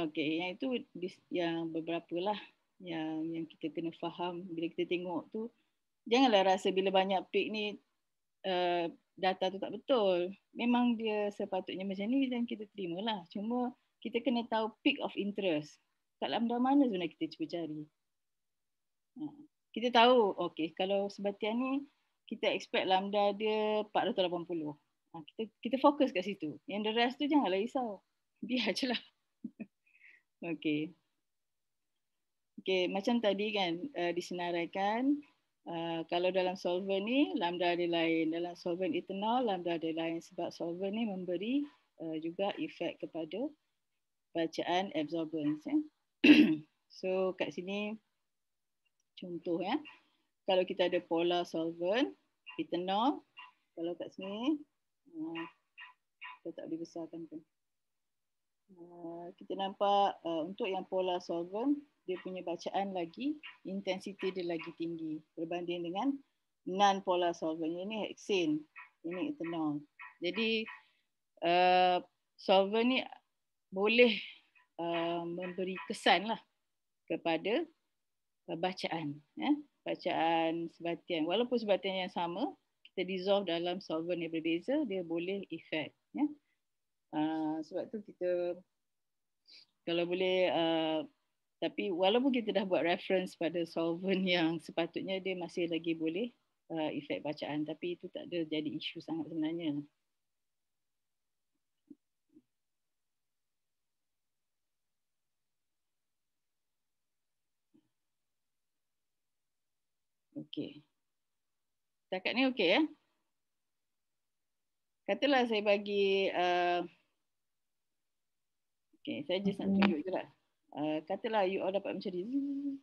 okay, yang itu yang beberapa lah yang kita kena faham bila kita tengok tu. Janganlah rasa bila banyak peak ni data tu tak betul. Memang dia sepatutnya macam ni dan kita terimalah. Cuma kita kena tahu peak of interest. Kat lambda mana sebenarnya kita cuba cari. Kita tahu, okay, kalau sebatian ni kita expect lambda dia 480. Kita fokus kat situ. Yang the rest tu janganlah risau. Biar je lah. Okay. Okay, macam tadi kan disenaraikan. Kalau dalam solvent ni lambda dia lain, dalam solvent ethanol lambda dia lain sebab solvent ni memberi juga efek kepada bacaan absorbance. So kat sini contoh kalau kita ada polar solvent ethanol, kalau kat sini kita tak boleh besarkan pun. Kita nampak untuk yang polar solvent dia punya bacaan lagi, intensity dia lagi tinggi berbanding dengan non-polar solvent. Ini hexane, ini ethanol. Jadi solvent ni boleh memberi kesan lah kepada bacaan. Bacaan sebatian. Walaupun sebatian yang sama, kita dissolve dalam solvent yang berbeza, dia boleh efek. Sebab tu kita kalau boleh tapi walaupun kita dah buat reference pada solvent yang sepatutnya dia masih lagi boleh efek bacaan, tapi itu tak ada jadi isu sangat sebenarnya. Okey. Setakat ni okey ya. Katalah saya bagi okey, saya just nak tunjuk je lah. Katalah you all dapat macam ni.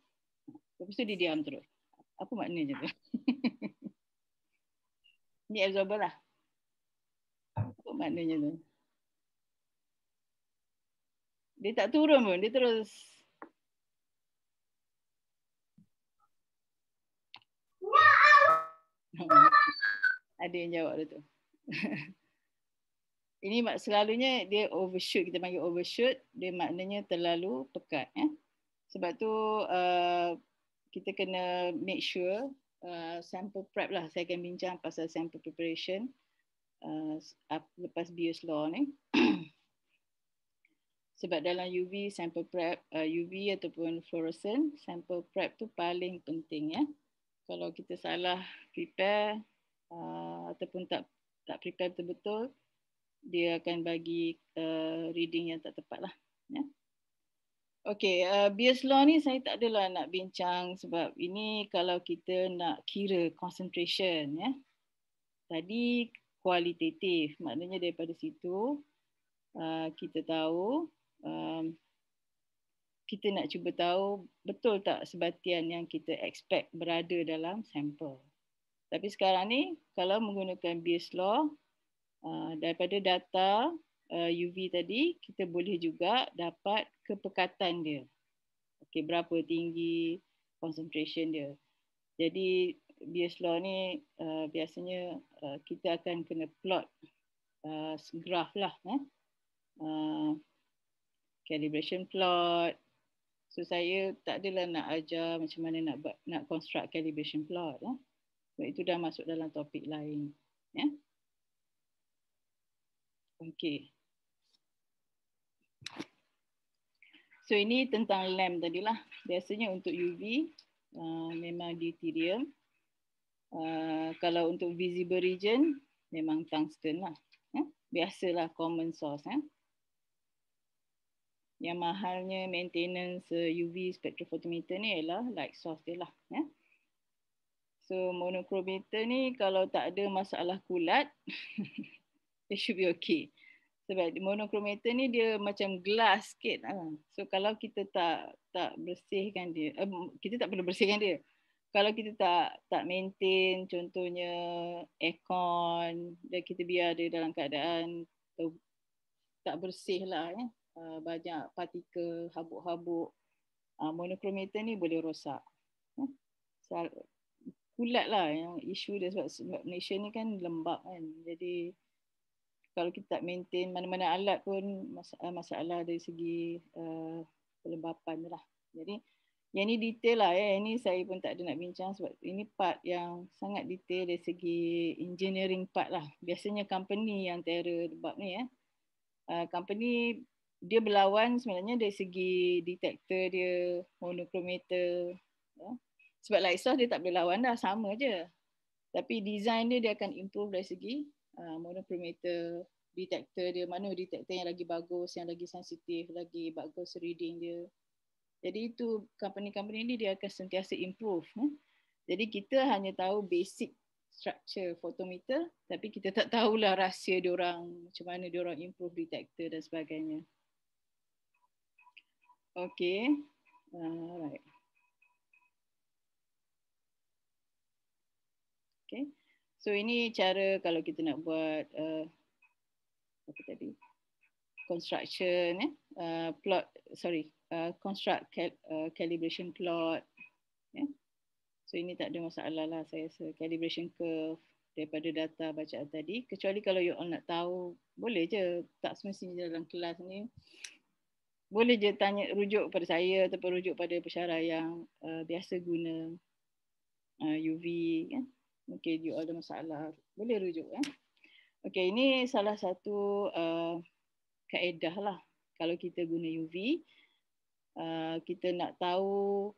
Lepas tu dia diam terus. Apa maknanya tu? Ni absorber lah. Apa maknanya tu? Dia tak turun pun. Dia terus. Ada yang jawab dah tu. Ini selalunya dia overshoot. Kita panggil overshoot. Dia maknanya terlalu pekat. Sebab tu kita kena make sure sample prep lah. Saya akan bincang pasal sample preparation lepas Beer's Law ni. Sebab dalam UV sample prep, UV ataupun fluorescent sample prep tu paling penting ya. Kalau kita salah prepare ataupun tak prepare betul-betul, dia akan bagi reading yang tak tepat lah. Ya. Okey, Beers Law ni saya tak adalah nak bincang sebab ini kalau kita nak kira concentration ya. Tadi kualitatif, maknanya daripada situ kita tahu kita nak cuba tahu betul tak sebatian yang kita expect berada dalam sampel. Tapi sekarang ni kalau menggunakan Beers Law, daripada data UV tadi kita boleh juga dapat kepekatan dia. Okey, berapa tinggi concentration dia. Jadi Beers Law ni biasanya kita akan kena plot graph lah. Calibration plot. So saya tak adalah nak ajar macam mana nak construct calibration plot. Sebab itu dah masuk dalam topik lain. Ya. Okey. So ini tentang lamp tadilah. Biasanya untuk UV memang deuterium. Kalau untuk visible region memang tungsten lah. Biasalah common source. Yang mahalnya maintenance UV spectrophotometer ni ialah light source dia lah. So monochromator ni kalau tak ada masalah kulat, it should be okay. Sebab monochromator ni dia macam glass sikit. So kalau kita tak bersihkan dia, kita tak perlu bersihkan dia. Kalau kita tak maintain contohnya aircon dan kita biar dia dalam keadaan tak bersih lah banyak partikel, habuk-habuk, monochromator ni boleh rosak. Kulat lah yang isu dia sebab Malaysia ni kan lembap kan. Jadi kalau kita tak maintain mana-mana alat pun masalah dari segi kelembapan lah. Jadi yang ni detail lah ya. Yang ni saya pun tak ada nak bincang sebab ini part yang sangat detail dari segi engineering part lah. Biasanya company yang terror bab ni ya. Company dia berlawan sebenarnya dari segi detektor dia, monochromator. Ya. Sebab light source dia tak boleh lawan dah, sama je. Tapi design dia akan improve dari segi monochromator, detektor dia, mana detektor yang lagi bagus, yang lagi sensitif, lagi bagus reading dia. Jadi itu company-company ni dia akan sentiasa improve. Jadi kita hanya tahu basic structure photometer, tapi kita tak tahulah rahsia diorang, macam mana diorang improve detektor dan sebagainya. Okay. Right. Okay. So ini cara kalau kita nak buat apa tadi? Construction, plot, construct calibration plot. So ini tak ada masalah lah saya rasa. Calibration curve daripada data bacaan tadi. Kecuali kalau you all nak tahu, boleh je. Tak semestinya dalam kelas ni. Boleh je tanya, rujuk pada saya ataupun rujuk pada pensyarah yang biasa guna UV kan. Mungkin you all ada masalah, boleh rujuk kan. Okay, ini salah satu kaedah lah. Kalau kita guna UV, kita nak tahu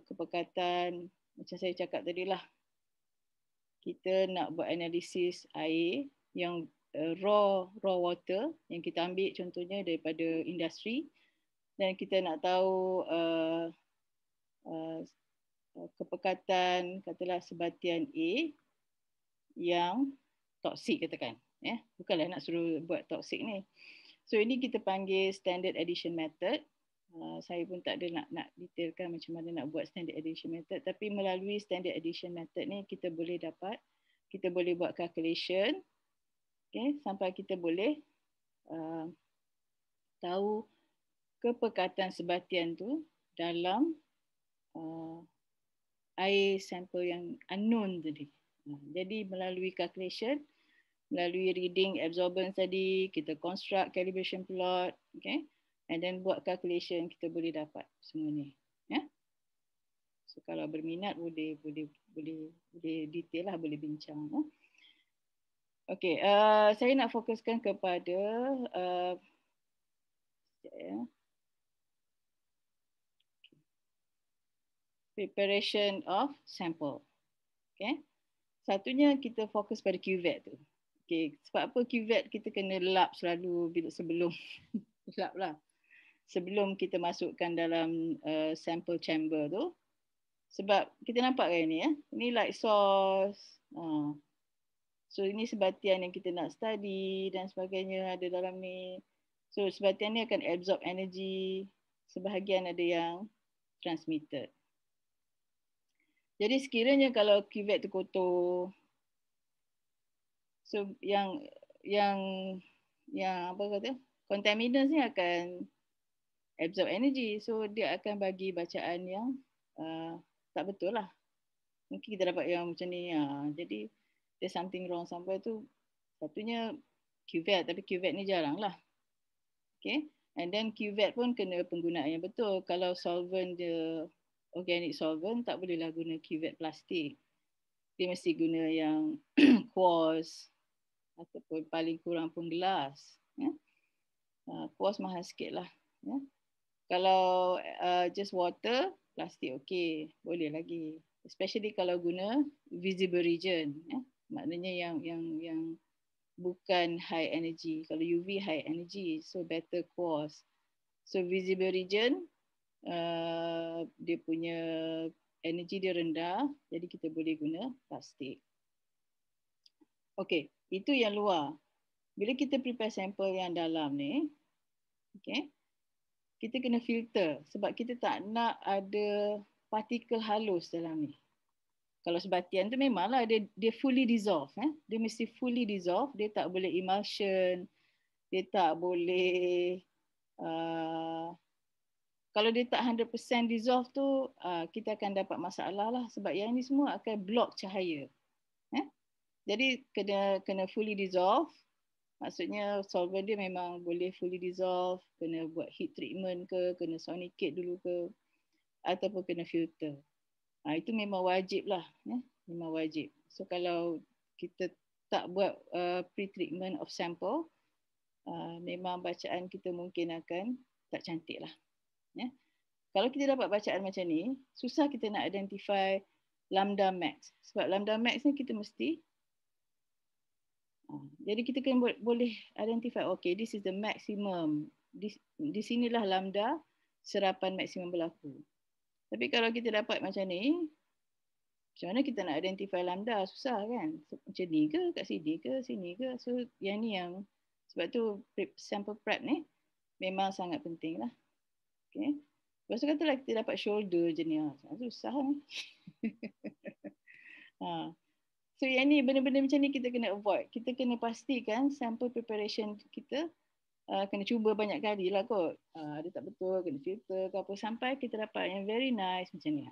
kepekatan, macam saya cakap tadi lah. Kita nak buat analisis air yang raw water yang kita ambil contohnya daripada industri dan kita nak tahu kepekatan katalah sebatian A yang toksik katakan bukanlah nak suruh buat toksik ni. So ini kita panggil standard addition method. Saya pun tak ada nak detailkan macam mana nak buat standard addition method, tapi melalui standard addition method ni kita boleh buat calculation, okay, sampai kita boleh tahu kepekatan sebatian tu dalam air sampel yang unknown tadi. Jadi melalui calculation, melalui reading absorbance tadi, kita construct calibration plot, okay, and then buat calculation, kita boleh dapat semua ni. Ya. So kalau berminat boleh detail lah, boleh bincang. Okay, saya nak fokuskan kepada Sekejap ya. Preparation of sample. Okay. Satunya kita fokus pada cuvette tu. Okay. Sebab apa cuvette kita kena lap selalu sebelum lap lah. Sebelum kita masukkan dalam sample chamber tu. Sebab kita nampak kan ni ya. Ini light source. So ini sebatian yang kita nak study dan sebagainya ada dalam ni. So sebatian ni akan absorb energy. Sebahagian ada yang transmitted. Jadi sekiranya kalau cuvette tu kotor, so yang apa kata, contaminants ni akan absorb energy, so dia akan bagi bacaan yang tak betul lah. Mungkin kita dapat yang macam ni. Jadi there's something wrong sampai tu. Satunya cuvette, tapi cuvette ni jarang lah. Okay, and then cuvette pun kena penggunaan yang betul. Kalau solvent dia organic solvent, tak bolehlah guna cuvette plastik. Dia mesti guna yang quartz ataupun paling kurang pun gelas. Ya? Quartz mahal sikit lah. Ya? Kalau just water, plastik okey, boleh lagi. Especially kalau guna visible region. Ya? Maknanya yang bukan high energy. Kalau UV high energy, so better quartz. So visible region, dia punya energi dia rendah, jadi kita boleh guna plastik. Okey, itu yang luar. Bila kita prepare sampel yang dalam ni, okey, kita kena filter sebab kita tak nak ada partikel halus dalam ni. Kalau sebatian tu memanglah dia fully dissolve, dia mesti fully dissolve, dia tak boleh emulsion, dia tak boleh kalau dia tak 100% dissolve tu, kita akan dapat masalah lah sebab yang ni semua akan block cahaya. Jadi kena fully dissolve. Maksudnya solvent dia memang boleh fully dissolve, kena buat heat treatment ke, kena sonicate dulu ke, ataupun kena filter. Itu memang wajib lah. Memang wajib. So kalau kita tak buat pre-treatment of sample, memang bacaan kita mungkin akan tak cantik lah. Kalau kita dapat bacaan macam ni, susah kita nak identify lambda max. Sebab lambda max ni kita mesti, jadi kita kena boleh identify, okay, this is the maximum. Di sinilah lambda serapan maksimum berlaku. Tapi kalau kita dapat macam ni, macam mana kita nak identify lambda? Susah kan? Macam ni ke, kat sini ke, sini ke? So yang ni yang, sebab tu sample prep ni memang sangat penting lah. Okay. Lepas tu katalah kita dapat shoulder je ni. Susah ni. So yang ni benda-benda macam ni kita kena avoid. Kita kena pastikan sample preparation kita kena cuba banyak kali lah kot. Ada tak betul, kena filter ke apa. Sampai kita dapat yang very nice macam ni.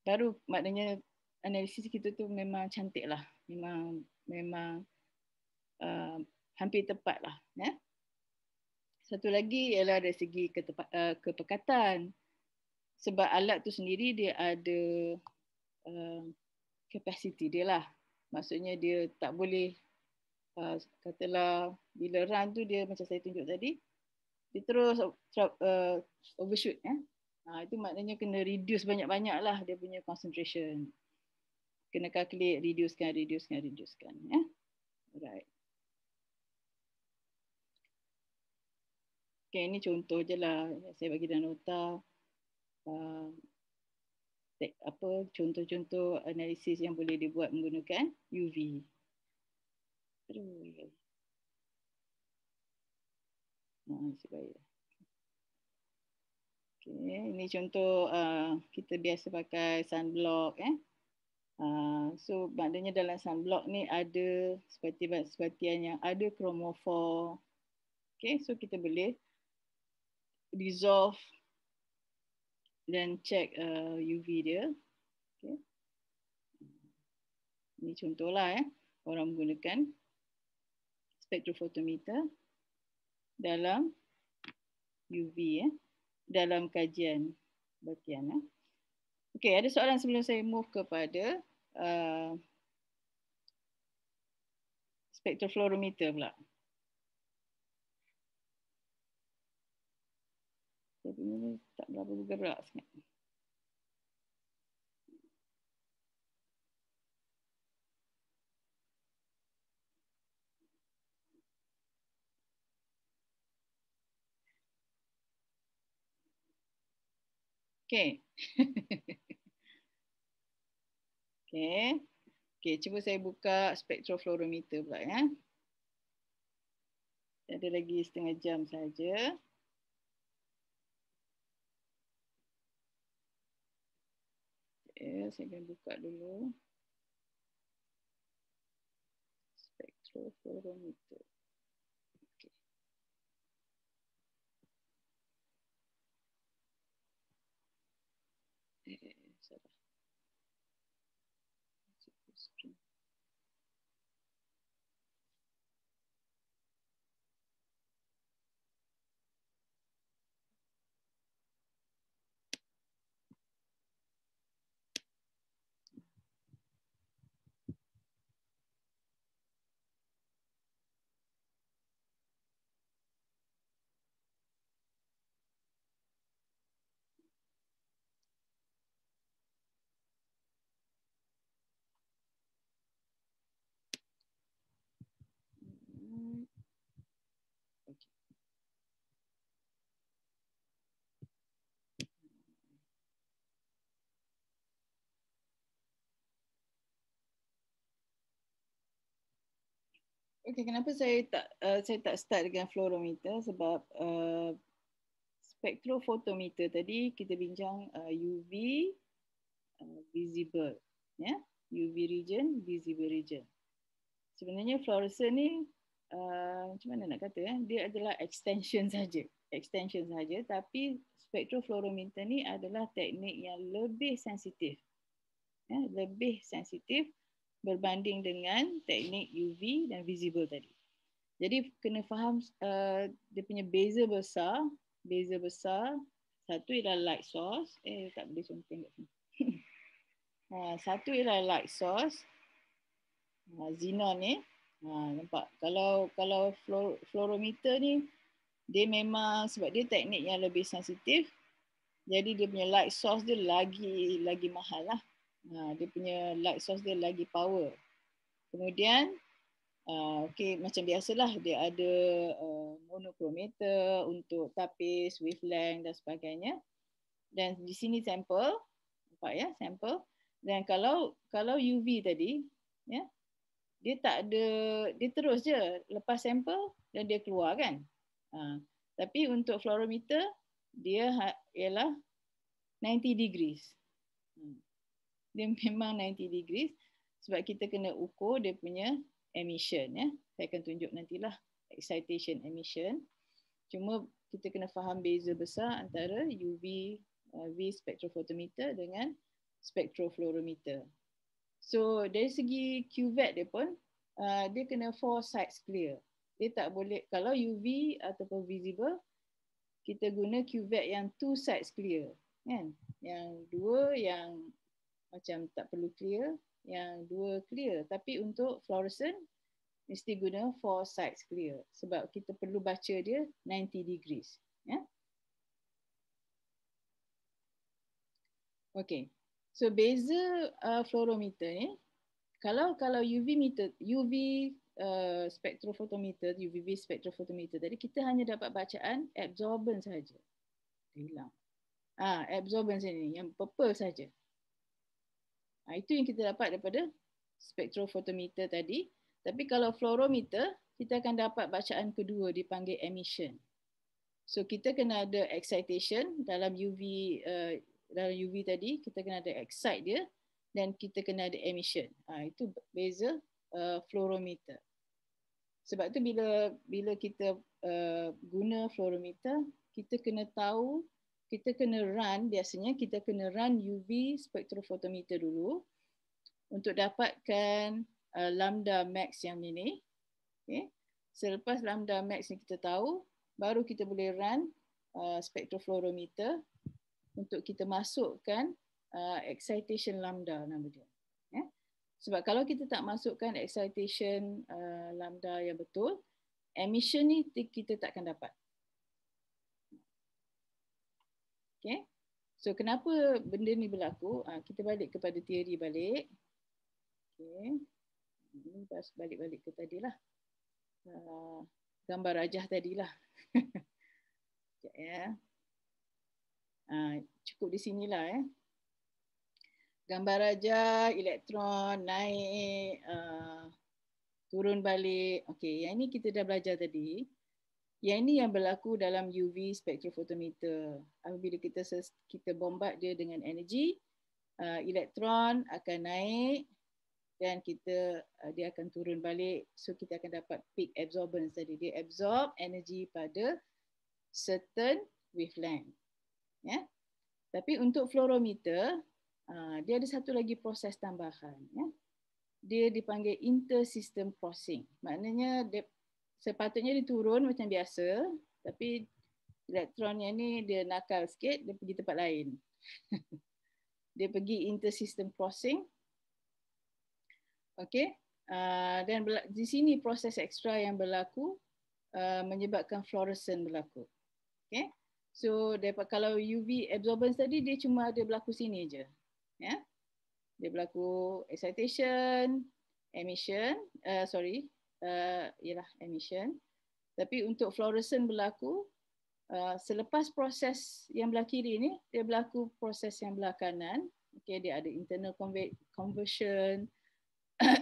Baru maknanya analisis kita tu memang cantik lah. Memang hampir tepat lah. Ya? Satu lagi ialah dari segi kepekatan. Sebab alat tu sendiri dia ada capacity dia lah. Maksudnya dia tak boleh, katalah bila run tu dia macam saya tunjuk tadi, dia terus overshoot. Itu maknanya kena reduce banyak-banyak lah dia punya concentration. Kena calculate, reducekan. Ya? Alright. Okay, ini contoh je lah. Saya bagi dalam nota. Contoh-contoh analisis yang boleh dibuat menggunakan UV. Okay, ini contoh kita biasa pakai sunblock. So maknanya dalam sunblock ni ada sebatian yang ada chromophore. Okay, so kita boleh dissolve dan check UV dia. Okay. Ini contohlah orang menggunakan spektrofotometer dalam UV dalam kajian batian. Okay, ada soalan sebelum saya move kepada spektrofluorometer pula. Tapi ini tak berapa bergerak sangat. Okey. Okey. Okey, cuba saya buka spektrofluorometer pula ya. Ada lagi setengah jam saja. Okay, saya akan buka dulu. Spektrofluorometer. Okay. Salah. Okey, kenapa saya tak start dengan fluorometer sebab spektrofotometer tadi kita bincang UV visible, ya, UV region, visible region. Sebenarnya fluorescent ni macam mana nak kata dia adalah extension saja, tapi spektrofluorometer ni adalah teknik yang lebih sensitif. Ya, lebih sensitif berbanding dengan teknik UV dan visible tadi. Jadi kena faham dia punya beza besar. Satu ialah light source. Tak boleh conteng kat sini. Satu ialah light source. Xenon ni. Nampak? Kalau fluorometer ni dia memang sebab dia teknik yang lebih sensitif. Jadi dia punya light source dia lagi mahal lah. Dia punya light source dia lagi power. Kemudian macam biasalah dia ada monokrometer untuk tapis, wavelength dan sebagainya. Dan di sini sampel, nampak ya, sampel. Dan kalau UV tadi, ya, dia tak ada, dia terus je lepas sampel dan dia keluar kan. Tapi untuk fluorometer dia ialah 90 degrees. Dia memang 90 degrees sebab kita kena ukur dia punya emission, ya. Saya akan tunjuk nantilah excitation emission. Cuma kita kena faham beza besar antara UV spektrofotometer dengan spektrofluorometer. So dari segi QVAT dia pun dia kena 4 sides clear. Dia tak boleh, kalau UV ataupun visible kita guna QVAT yang 2 sides clear, kan? Yang 2 yang macam tak perlu clear, yang 2 clear. Tapi untuk fluorescent mesti guna 4 sides clear sebab kita perlu baca dia 90 degrees, ya. Okey. So beza fluorometer ni, kalau UV spektrofotometer, UV spektrofotometer tadi kita hanya dapat bacaan absorbance saja. Hilang. Absorbance ini yang purple saja. Itu yang kita dapat daripada spektrofotometer tadi. Tapi kalau fluorometer, kita akan dapat bacaan kedua dipanggil emission. So kita kena ada excitation dalam UV tadi, kita kena ada excite dia dan kita kena ada emission. Itu beza fluorometer. Sebab tu bila kita guna fluorometer, kita kena tahu, kita kena run, biasanya kita kena run UV spektrofotometer dulu untuk dapatkan lambda max yang ini. Okay. Selepas lambda max ni kita tahu, baru kita boleh run spektrofluorometer untuk kita masukkan excitation lambda nama dia. Yeah. Sebab kalau kita tak masukkan excitation lambda yang betul, emission ni kita takkan dapat. Okay. So kenapa benda ni berlaku? Kita balik kepada teori balik. Okay. Ini balik-balik ke tadilah. Gambar rajah tadilah. Sekejap ya. Cukup di sinilah. Gambar rajah, elektron naik, turun balik. Okey, yang ini kita dah belajar tadi. Yang ini yang berlaku dalam UV spectrophotometer. Apabila kita bombard dia dengan energi, elektron akan naik dan dia akan turun balik. So kita akan dapat peak absorbance tadi. Dia absorb energi pada certain wavelength. Ya. Tapi untuk fluorometer, dia ada satu lagi proses tambahan. Ya. Dia dipanggil inter-system crossing. Maknanya sepatutnya dia turun macam biasa, tapi elektronnya ni dia nakal sikit, dia pergi tempat lain. Dia pergi inter-system crossing. Okey. Dan di sini proses ekstra yang berlaku menyebabkan fluorescent berlaku. Okey. So kalau UV absorbance tadi dia cuma ada berlaku sini je. Ya. Dia berlaku excitation, emission, emission. Tapi untuk fluorescent berlaku selepas proses yang belah kiri ni, dia berlaku proses yang belah kanan. Okey, dia ada internal conversion,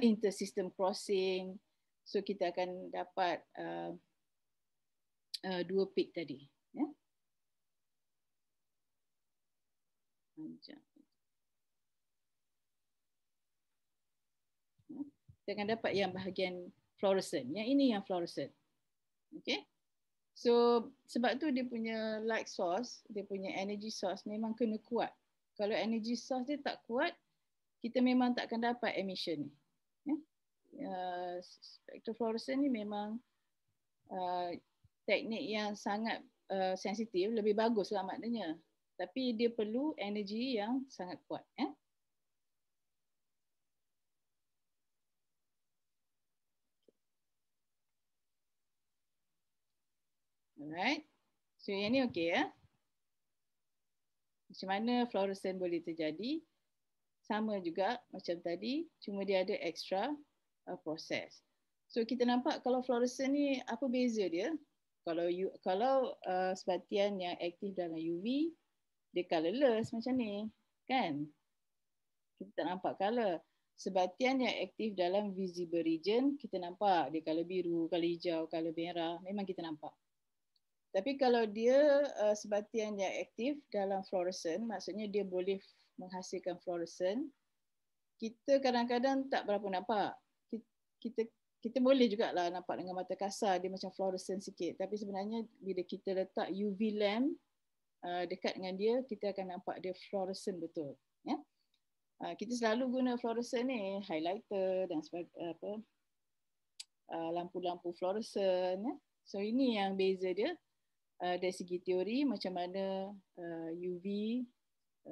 inter-system crossing. So kita akan dapat dua peak tadi. Ya. Kita akan dapat yang bahagian fluorescent. Yang ini yang fluorescent. Okay. So sebab tu dia punya light source, dia punya energy source memang kena kuat. Kalau energy source dia tak kuat, kita memang tak akan dapat emission ni. Spectrofluorescent ni memang teknik yang sangat sensitif, lebih bagus lah maknanya. Tapi dia perlu energi yang sangat kuat. Alright. So yang ni okey ya. Macam mana fluorescent boleh terjadi? Sama juga macam tadi, cuma dia ada extra proses. So kita nampak kalau fluorescent ni apa beza dia? Kalau sebatian yang aktif dalam UV, dia colourless macam ni, kan? Kita tak nampak colour. Sebatian yang aktif dalam visible region, kita nampak dia colour biru, colour hijau, colour merah, memang kita nampak. Tapi kalau dia sebatian yang aktif dalam fluorescent, maksudnya dia boleh menghasilkan fluorescent, kita kadang-kadang tak berapa nampak. Kita boleh jugalah nampak dengan mata kasar dia macam fluorescent sikit. Tapi sebenarnya bila kita letak UV lamp dekat dengan dia, kita akan nampak dia fluorescent betul. Ya? Kita selalu guna fluorescent ni, highlighter dan lampu-lampu fluorescent. Ya? So ini yang beza dia. Dari segi teori macam mana UV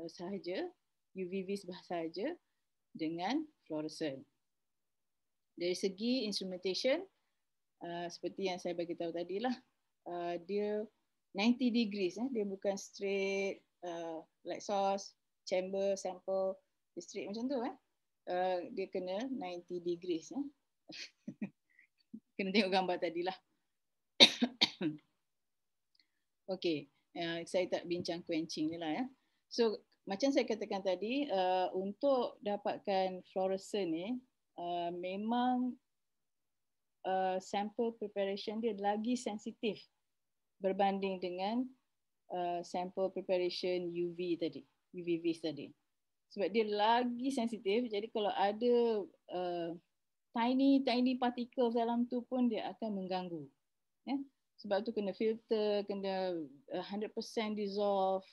sahaja, UVV sahaja dengan fluorescent. Dari segi instrumentation, seperti yang saya bagi tahu tadi lah, dia 90 degrees, dia bukan straight light source, chamber, sample, straight macam tu. Dia kena 90 degrees. Kena tengok gambar tadilah. Okey, saya tak bincang quenching ni lah ya. So macam saya katakan tadi, untuk dapatkan fluorescent ni, memang sample preparation dia lagi sensitif berbanding dengan sample preparation UV tadi, UVV tadi. Sebab dia lagi sensitif, jadi kalau ada tiny particles dalam tu pun dia akan mengganggu. Ya? Sebab tu kena filter, kena 100% dissolve.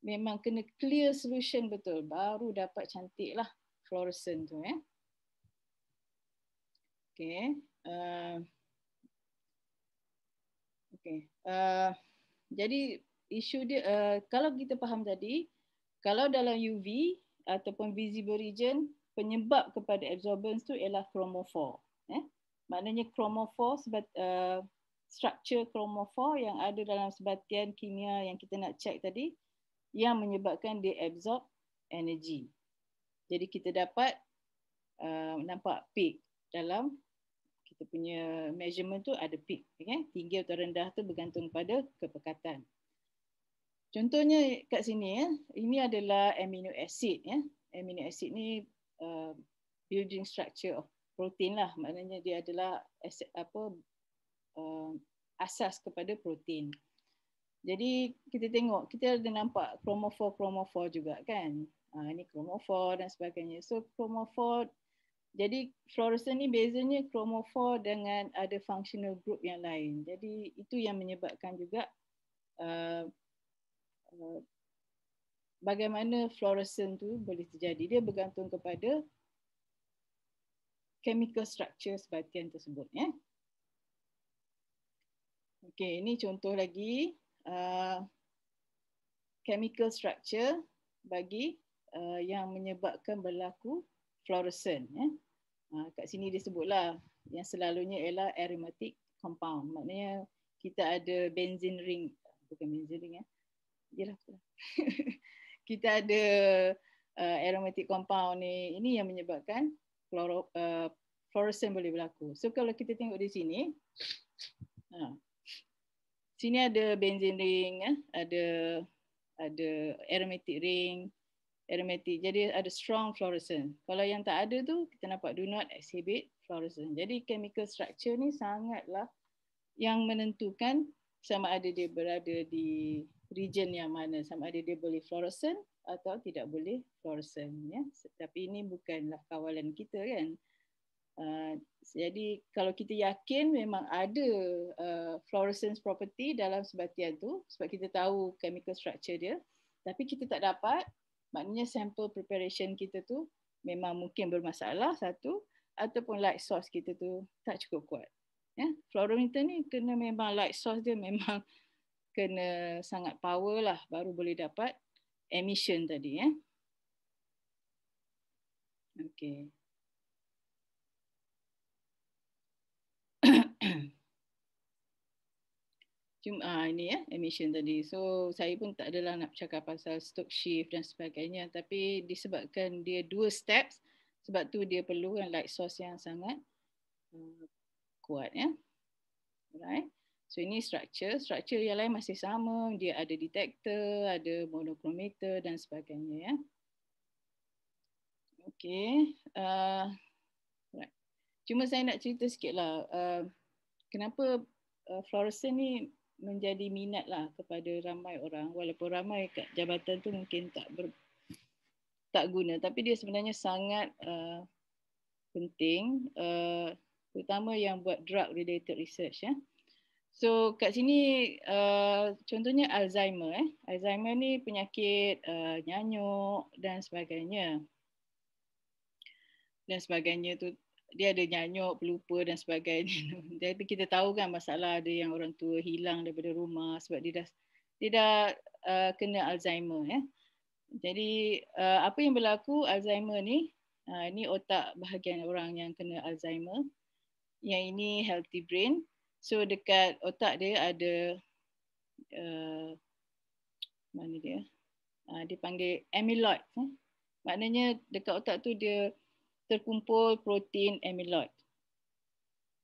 Memang kena clear solution betul. Baru dapat cantik lah fluorescent tu. Okay. Jadi isu dia, kalau kita faham tadi, kalau dalam UV ataupun visible region, penyebab kepada absorbance tu ialah chromophore. Maknanya chromophore sebab structure chromophore yang ada dalam sebatian kimia yang kita nak check tadi, yang menyebabkan dia absorb energy. Jadi kita dapat nampak peak dalam kita punya measurement tu ada peak, okay? Tinggi atau rendah tu bergantung pada kepekatan. Contohnya kat sini ya, ini adalah amino acid ya. Amino acid ni building structure of protein lah, maknanya dia adalah asas kepada protein. Jadi kita tengok, kita ada nampak chromophore juga kan. Ini chromophore dan sebagainya. So chromophore, jadi fluorescent ni bezanya chromophore dengan ada functional group yang lain. Jadi itu yang menyebabkan juga bagaimana fluorescent tu boleh terjadi. Dia bergantung kepada chemical structure sebatian tersebut ya. Okey, ini contoh lagi chemical structure bagi yang menyebabkan berlaku fluorescent ya. Kat sini disebutlah yang selalunya ialah aromatic compound. Maknanya kita ada benzene ring, bukan benzene ring ya. Yalah. Kita ada aromatic compound ni, ini yang menyebabkan fluorescent boleh berlaku. So kalau kita tengok di sini, sini ada benzene ring, ada aromatic ring, aromatic. Jadi ada strong fluorescent. Kalau yang tak ada tu kita nampak do not exhibit fluorescent. Jadi chemical structure ni sangatlah yang menentukan sama ada dia berada di region yang mana, sama ada dia boleh fluorescent atau tidak boleh fluorescent ya. Tapi ini bukanlah kawalan kita kan. Jadi kalau kita yakin memang ada fluorescence property dalam sebatian tu sebab kita tahu chemical structure dia, tapi kita tak dapat, maknanya sample preparation kita tu memang mungkin bermasalah satu, ataupun light source kita tu tak cukup kuat. Ya, fluorometer ni kena memang light source dia memang kena sangat power lah baru boleh dapat emission tadi ya. Okey. Cuma ini ya emission tadi. So saya pun tak adalah nak cakap pasal Stokes shift dan sebagainya, tapi disebabkan dia 2 steps, sebab tu dia perlukan light source yang sangat kuat ya. Alright. So ini structure yang lain masih sama, dia ada detector, ada monochromator dan sebagainya ya. Okey. Right. Cuma saya nak cerita sikitlah kenapa fluorescent ni menjadi minat lah kepada ramai orang, walaupun ramai kat jabatan tu mungkin tak guna, tapi dia sebenarnya sangat penting, terutama yang buat drug related research ya. So kat sini contohnya Alzheimer. Alzheimer ni penyakit nyanyuk dan sebagainya. Dan sebagainya tu dia ada nyanyuk, pelupa dan sebagainya. Tapi kita tahu kan masalah ada yang orang tua hilang daripada rumah sebab dia dah kena Alzheimer ya. Jadi apa yang berlaku Alzheimer ni, ini otak bahagian orang yang kena Alzheimer. Yang ini healthy brain. So dekat otak dia ada mana dia? Dia panggil amyloid. Maknanya dekat otak tu dia terkumpul protein amyloid.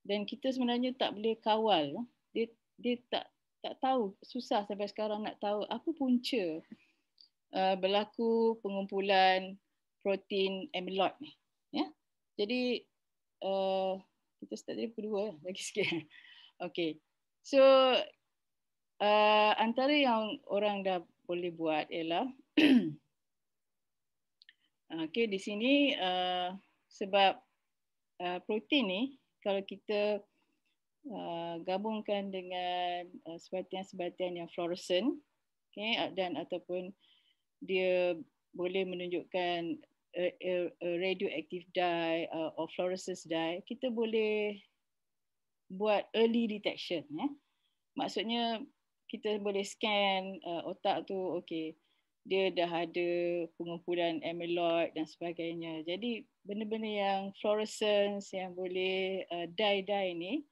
Dan kita sebenarnya tak boleh kawal. Dia tak tahu, susah sampai sekarang nak tahu apa punca berlaku pengumpulan protein amyloid ni. Ya. Jadi kita start dari kedua lagi sikit. Okey. So antara yang orang dah boleh buat ialah okey, di sini sebab protein ni kalau kita gabungkan dengan sebatian-sebatian yang fluorescent, okay, dan ataupun dia boleh menunjukkan radioactive dye or fluorescence dye, kita boleh buat early detection ya. Maksudnya kita boleh scan otak tu, okey, dia dah ada pengumpulan amyloid dan sebagainya. Jadi benda-benda yang fluorescence yang boleh dye ni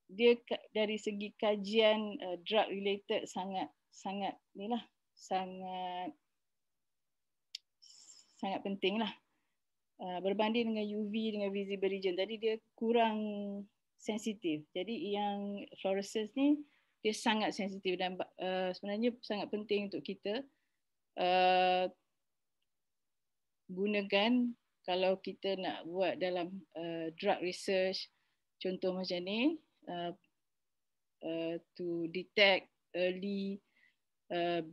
dia dari segi kajian drug related sangat sangat penting lah. Berbanding dengan UV dengan visible region tadi, dia kurang sensitif. Jadi yang fluorescence ni dia sangat sensitif dan sebenarnya sangat penting untuk kita gunakan kalau kita nak buat dalam drug research, contoh macam ni, to detect early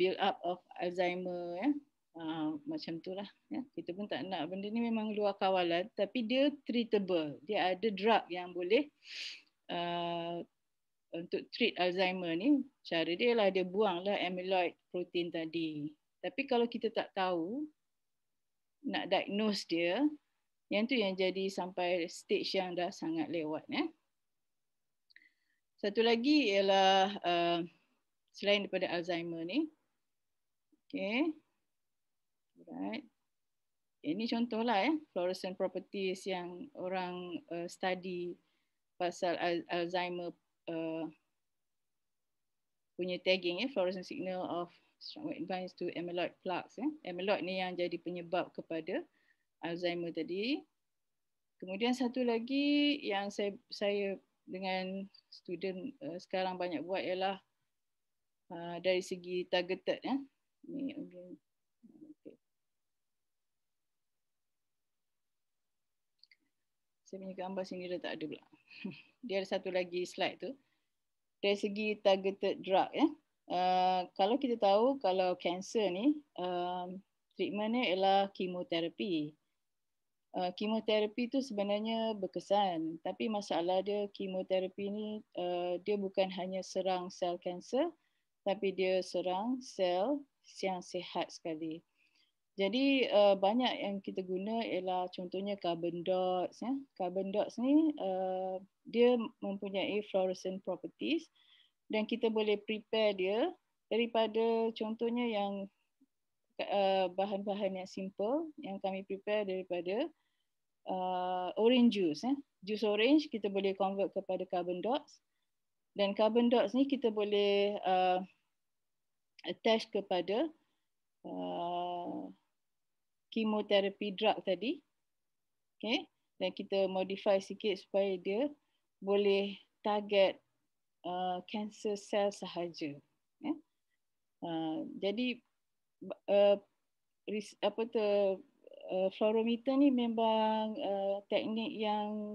build up of Alzheimer, ya. Macam itulah, ya. Kita pun tak nak benda ni memang luar kawalan, tapi dia treatable. Dia ada drug yang boleh untuk treat Alzheimer ni. Cara dia lah dia buanglah amyloid protein tadi. Tapi kalau kita tak tahu nak diagnose dia, yang tu yang jadi sampai stage yang dah sangat lewat, ya. Satu lagi ialah selain daripada Alzheimer ni, okay, right. Ini contohlah, ya, fluorescent properties yang orang study pasal Alzheimer punya tagging, ya, fluorescent signal of strong advance to amyloid plaques, ya. Amyloid ni yang jadi penyebab kepada Alzheimer tadi. Kemudian satu lagi yang saya dengan student sekarang banyak buat ialah dari segi targeted, ya. Ni okay. Saya punya gambar sini dah tak ada pula. Dia ada satu lagi slide tu. Dari segi targeted drug, ya. Kalau kita tahu kalau kanser ni treatmentnya ialah kemoterapi. Kemoterapi tu sebenarnya berkesan, tapi masalah dia kemoterapi ni dia bukan hanya serang sel kanser, tapi dia serang sel yang sihat sekali. Jadi banyak yang kita guna ialah contohnya carbon dots, ya. Carbon dots ni dia mempunyai fluorescent properties dan kita boleh prepare dia daripada contohnya yang bahan-bahan yang simple yang kami prepare daripada orange juice, ya. Jus orange kita boleh convert kepada carbon dots dan carbon dots ni kita boleh attach kepada chemotherapy drug tadi, okay, dan kita modify sikit supaya dia boleh target cancer cell sahaja, ya. Jadi fluorometer ni memang teknik yang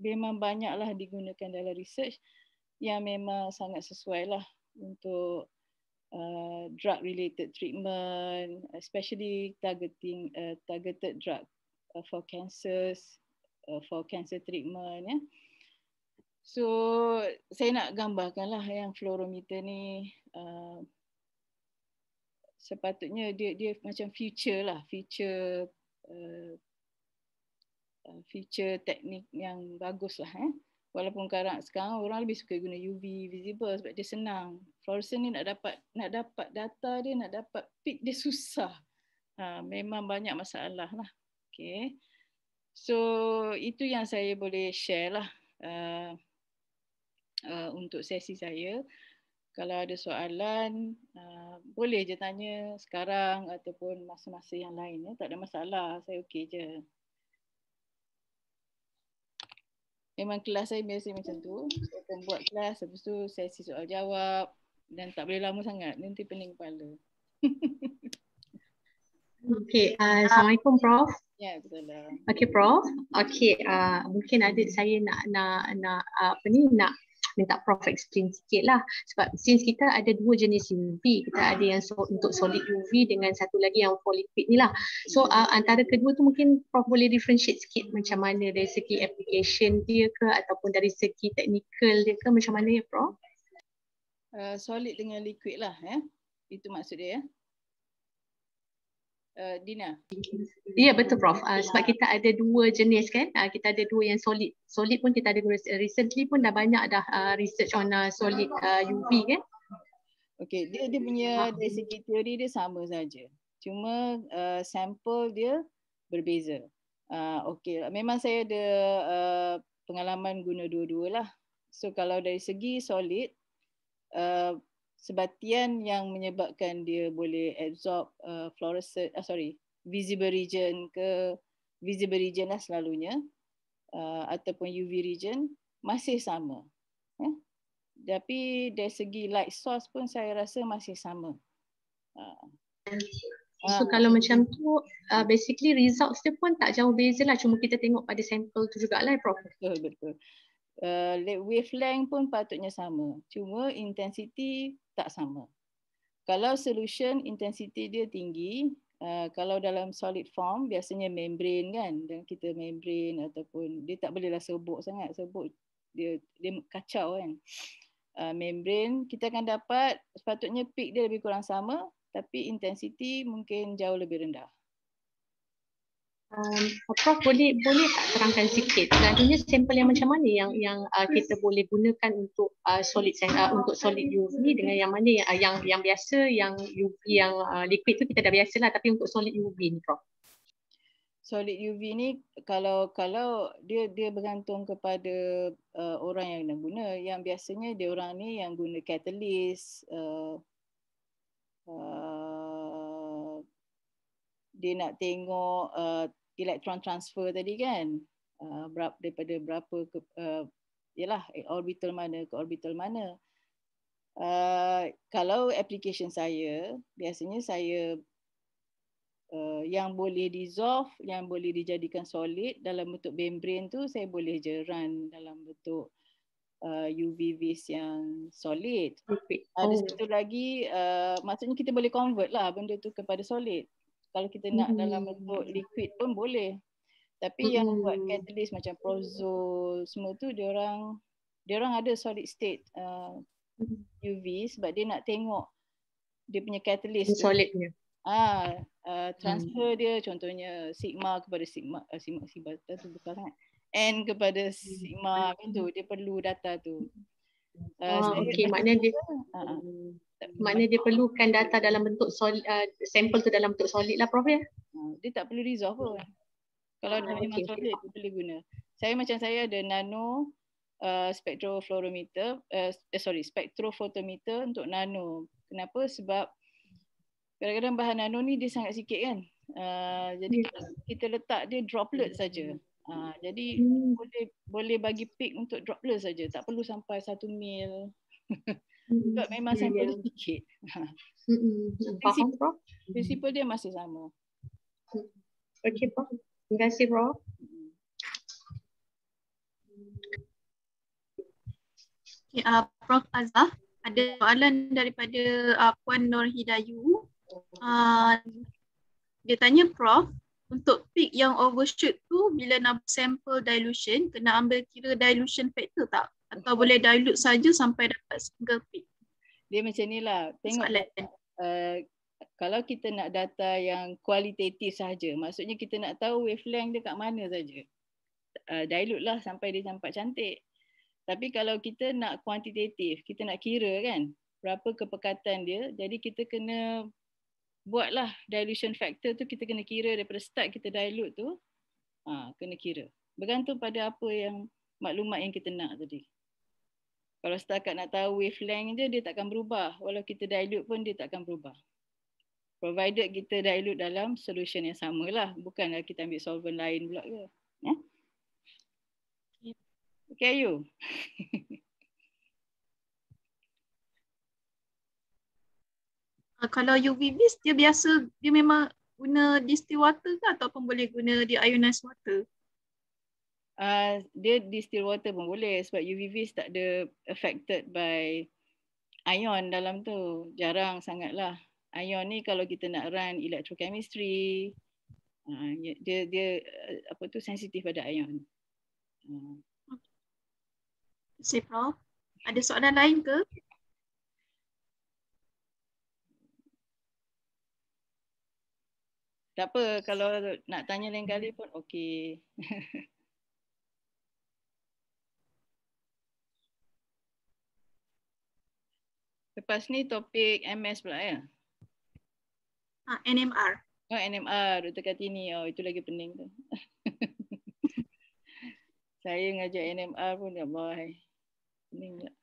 memang banyaklah digunakan dalam research yang memang sangat sesuai lah untuk drug related treatment, especially targeted drug for cancers, for cancer treatment, ya. So saya nak gambarkanlah yang fluorometer ni sepatutnya dia macam future lah, feature teknik yang bagus lah, ya. Walaupun sekarang orang lebih suka guna UV visible sebab dia senang. Fluorescent ni nak dapat data dia, nak dapat peak dia susah. Memang banyak masalah lah. Okay. So itu yang saya boleh share lah untuk sesi saya. Kalau ada soalan, boleh je tanya sekarang ataupun masa-masa yang lain, ya. Tak ada masalah, saya okey je. Memang kelas saya biasa macam tu. Saya akan buat kelas, lepas tu sesi soal jawab dan tak boleh lama sangat, nanti pening kepala.
Okey, Assalamualaikum Prof.
Ya, betul lah.
Okey Prof. Okey, mungkin adik saya nak minta Prof explain sikit lah. Sebab since kita ada dua jenis UV, kita ada yang untuk solid UV dengan satu lagi yang for liquid ni lah. So antara kedua tu mungkin Prof boleh differentiate sikit macam mana dari segi application dia ke ataupun dari segi technical dia ke, macam mana ya Prof?
Solid dengan liquid lah, ya. Itu maksud dia, ya. Dina.
Ya betul Prof. Sebab kita ada dua jenis kan. Kita ada dua yang solid. Solid pun kita ada recently pun dah banyak research on solid UV kan.
Okey, dia punya dari segi teori dia sama saja. Cuma sampel dia berbeza. Okey, memang saya ada pengalaman guna dua-dua lah. So kalau dari segi solid, sebatian yang menyebabkan dia boleh absorb visible region ke visible region lah selalunya ataupun UV region masih sama. Tapi dari segi light source pun saya rasa masih sama.
So kalau macam tu basically results dia pun tak jauh beza lah, cuma kita tengok pada sampel tu jugalah Prof.
Betul. Wavelength pun patutnya sama, cuma intensity tak sama. Kalau solution intensity dia tinggi, kalau dalam solid form biasanya membrane kan, dan kita membrane ataupun dia tak bolehlah serbuk sangat, serbuk dia kacau kan. Membrane kita akan dapat sepatutnya peak dia lebih kurang sama, tapi intensity mungkin jauh lebih rendah.
Prof boleh tak terangkan sikit sebenarnya sampel yang macam mana yang kita boleh gunakan untuk solid UV dengan yang mana yang biasa, yang UV yang liquid tu kita dah biasalah, tapi untuk solid UV ni Prof.
Solid UV ni kalau dia bergantung kepada orang yang nak guna. Yang biasanya dia orang ni yang guna catalyst, dia nak tengok electron transfer tadi kan, daripada berapa ke orbital mana ke orbital mana. Kalau application saya, biasanya saya yang boleh dissolve, yang boleh dijadikan solid dalam bentuk membrane tu, saya boleh je run dalam bentuk UV vis yang solid. Ada satu lagi, maksudnya kita boleh convert lah benda tu kepada solid. Kalau kita nak dalam bentuk liquid pun boleh. Tapi yang buat catalyst macam prozol semua tu dia orang ada solid state UV sebab dia nak tengok dia punya catalyst
solidnya.
Transfer dia contohnya sigma kepada sigma tu bukan sangat. N kepada sigma tu, dia perlu data tu.
Okey, maknanya dia perlukan data dalam bentuk solid, sampel tu dalam bentuk solid lah Prof ya?
Dia tak perlu resolve pun. Kalau dia memang solid, dia boleh guna. Saya ada nano spektrofotometer untuk nano. Kenapa? Sebab kadang-kadang bahan nano ni dia sangat sikit kan. Jadi kita letak dia droplet saja. Jadi boleh bagi peak untuk droplet saja, tak perlu sampai 1 mil. Sebab memang sampel dia sikit.
Faham Prof?
Prinsipal dia masih sama.
Okey Prof. Terima kasih Prof.
Okay, Prof Azhar, ada soalan daripada Puan Nur Hidayu. Dia tanya Prof, untuk peak yang overshoot tu bila nak sample dilution, kena ambil kira dilution factor tak? Atau boleh dilute saja sampai dapat single peak?
Dia macam ni lah. Tengok kalau kita nak data yang kualitatif saja, maksudnya kita nak tahu wavelength dia kat mana saja. Dilute lah sampai dia nampak cantik. Tapi kalau kita nak kuantitatif, kita nak kira kan berapa kepekatan dia, jadi kita kena buatlah dilution factor tu, kita kena kira daripada start kita dilute tu, kena kira. Bergantung pada apa yang maklumat yang kita nak tadi. Kalau setakat nak tahu wavelength je, dia takkan berubah. Walau kita dilute pun dia takkan berubah. Provided kita dilute dalam solution yang sama lah. Bukanlah kita ambil solvent lain pula ke. Okay, Ayu.
Kalau UV vis dia biasa, dia memang guna distilled water ke ataupun boleh guna deionized water?
Dia distilled water pun boleh sebab UV vis tak ada affected by ion dalam tu. Jarang sangatlah. Ion ni kalau kita nak run electrochemistry, dia apa tu sensitif pada ion.
Terima kasih Prof. Ada soalan lain ke?
Tak apa, kalau nak tanya lain kali pun okey. Lepas ni topik MS pula ya?
NMR.
Oh, NMR, Dr. Kartini. Oh, itu lagi pening tu. Saya ngajar NMR pun, ya Allah. Pening pula.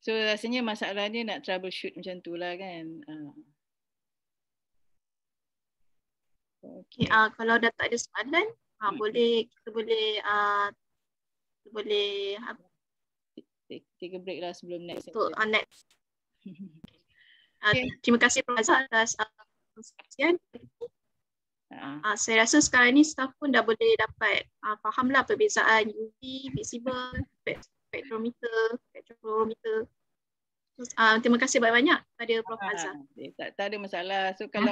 So rasanya masalahnya nak troubleshoot macam tu lah kan.
Okay, kalau dah tak ada soalan, kita boleh
take a break lah sebelum next
untuk
session.
next. Terima kasih Prof. Azhar atas perkongsian. Saya rasa sekarang ni staff pun dah boleh dapat fahamlah perbezaan UV, visible, spektrometer, spektrometer. Terima kasih banyak-banyak kepada Prof. Azhar.
Tak ada masalah. So kalau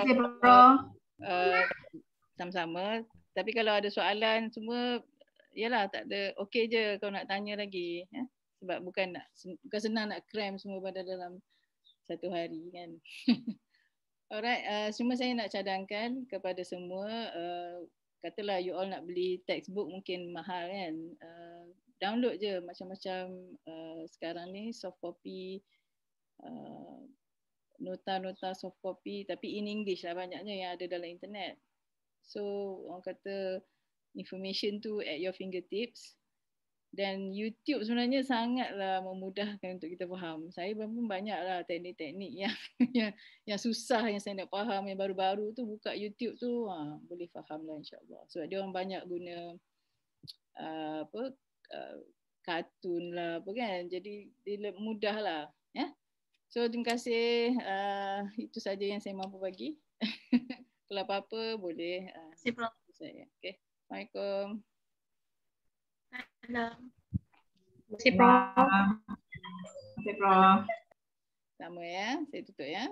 sama-sama, tapi kalau ada soalan semua, yalah tak ada, okey je kalau nak tanya lagi. Sebab bukan senang nak cram semua pada dalam satu hari kan. Alright, cuma saya nak cadangkan kepada semua, katalah you all nak beli textbook mungkin mahal kan. Download je macam-macam sekarang ni soft copy, nota-nota soft copy tapi in English lah banyaknya yang ada dalam internet. So orang kata information tu at your fingertips. Dan YouTube sebenarnya sangatlah memudahkan untuk kita faham. Saya pun banyaklah teknik-teknik yang susah yang saya nak faham, yang baru-baru tu buka YouTube tu boleh faham lah insya-Allah. Sebab dia orang banyak guna kartun lah apa kan. Jadi dia mudah lah ya. So terima kasih, itu saja yang saya mampu bagi. Kalau apa-apa boleh saya. Okey. Assalamualaikum.
Terima
kasih Prof.
Terima kasih Prof.
Sama ya, saya tutup ya.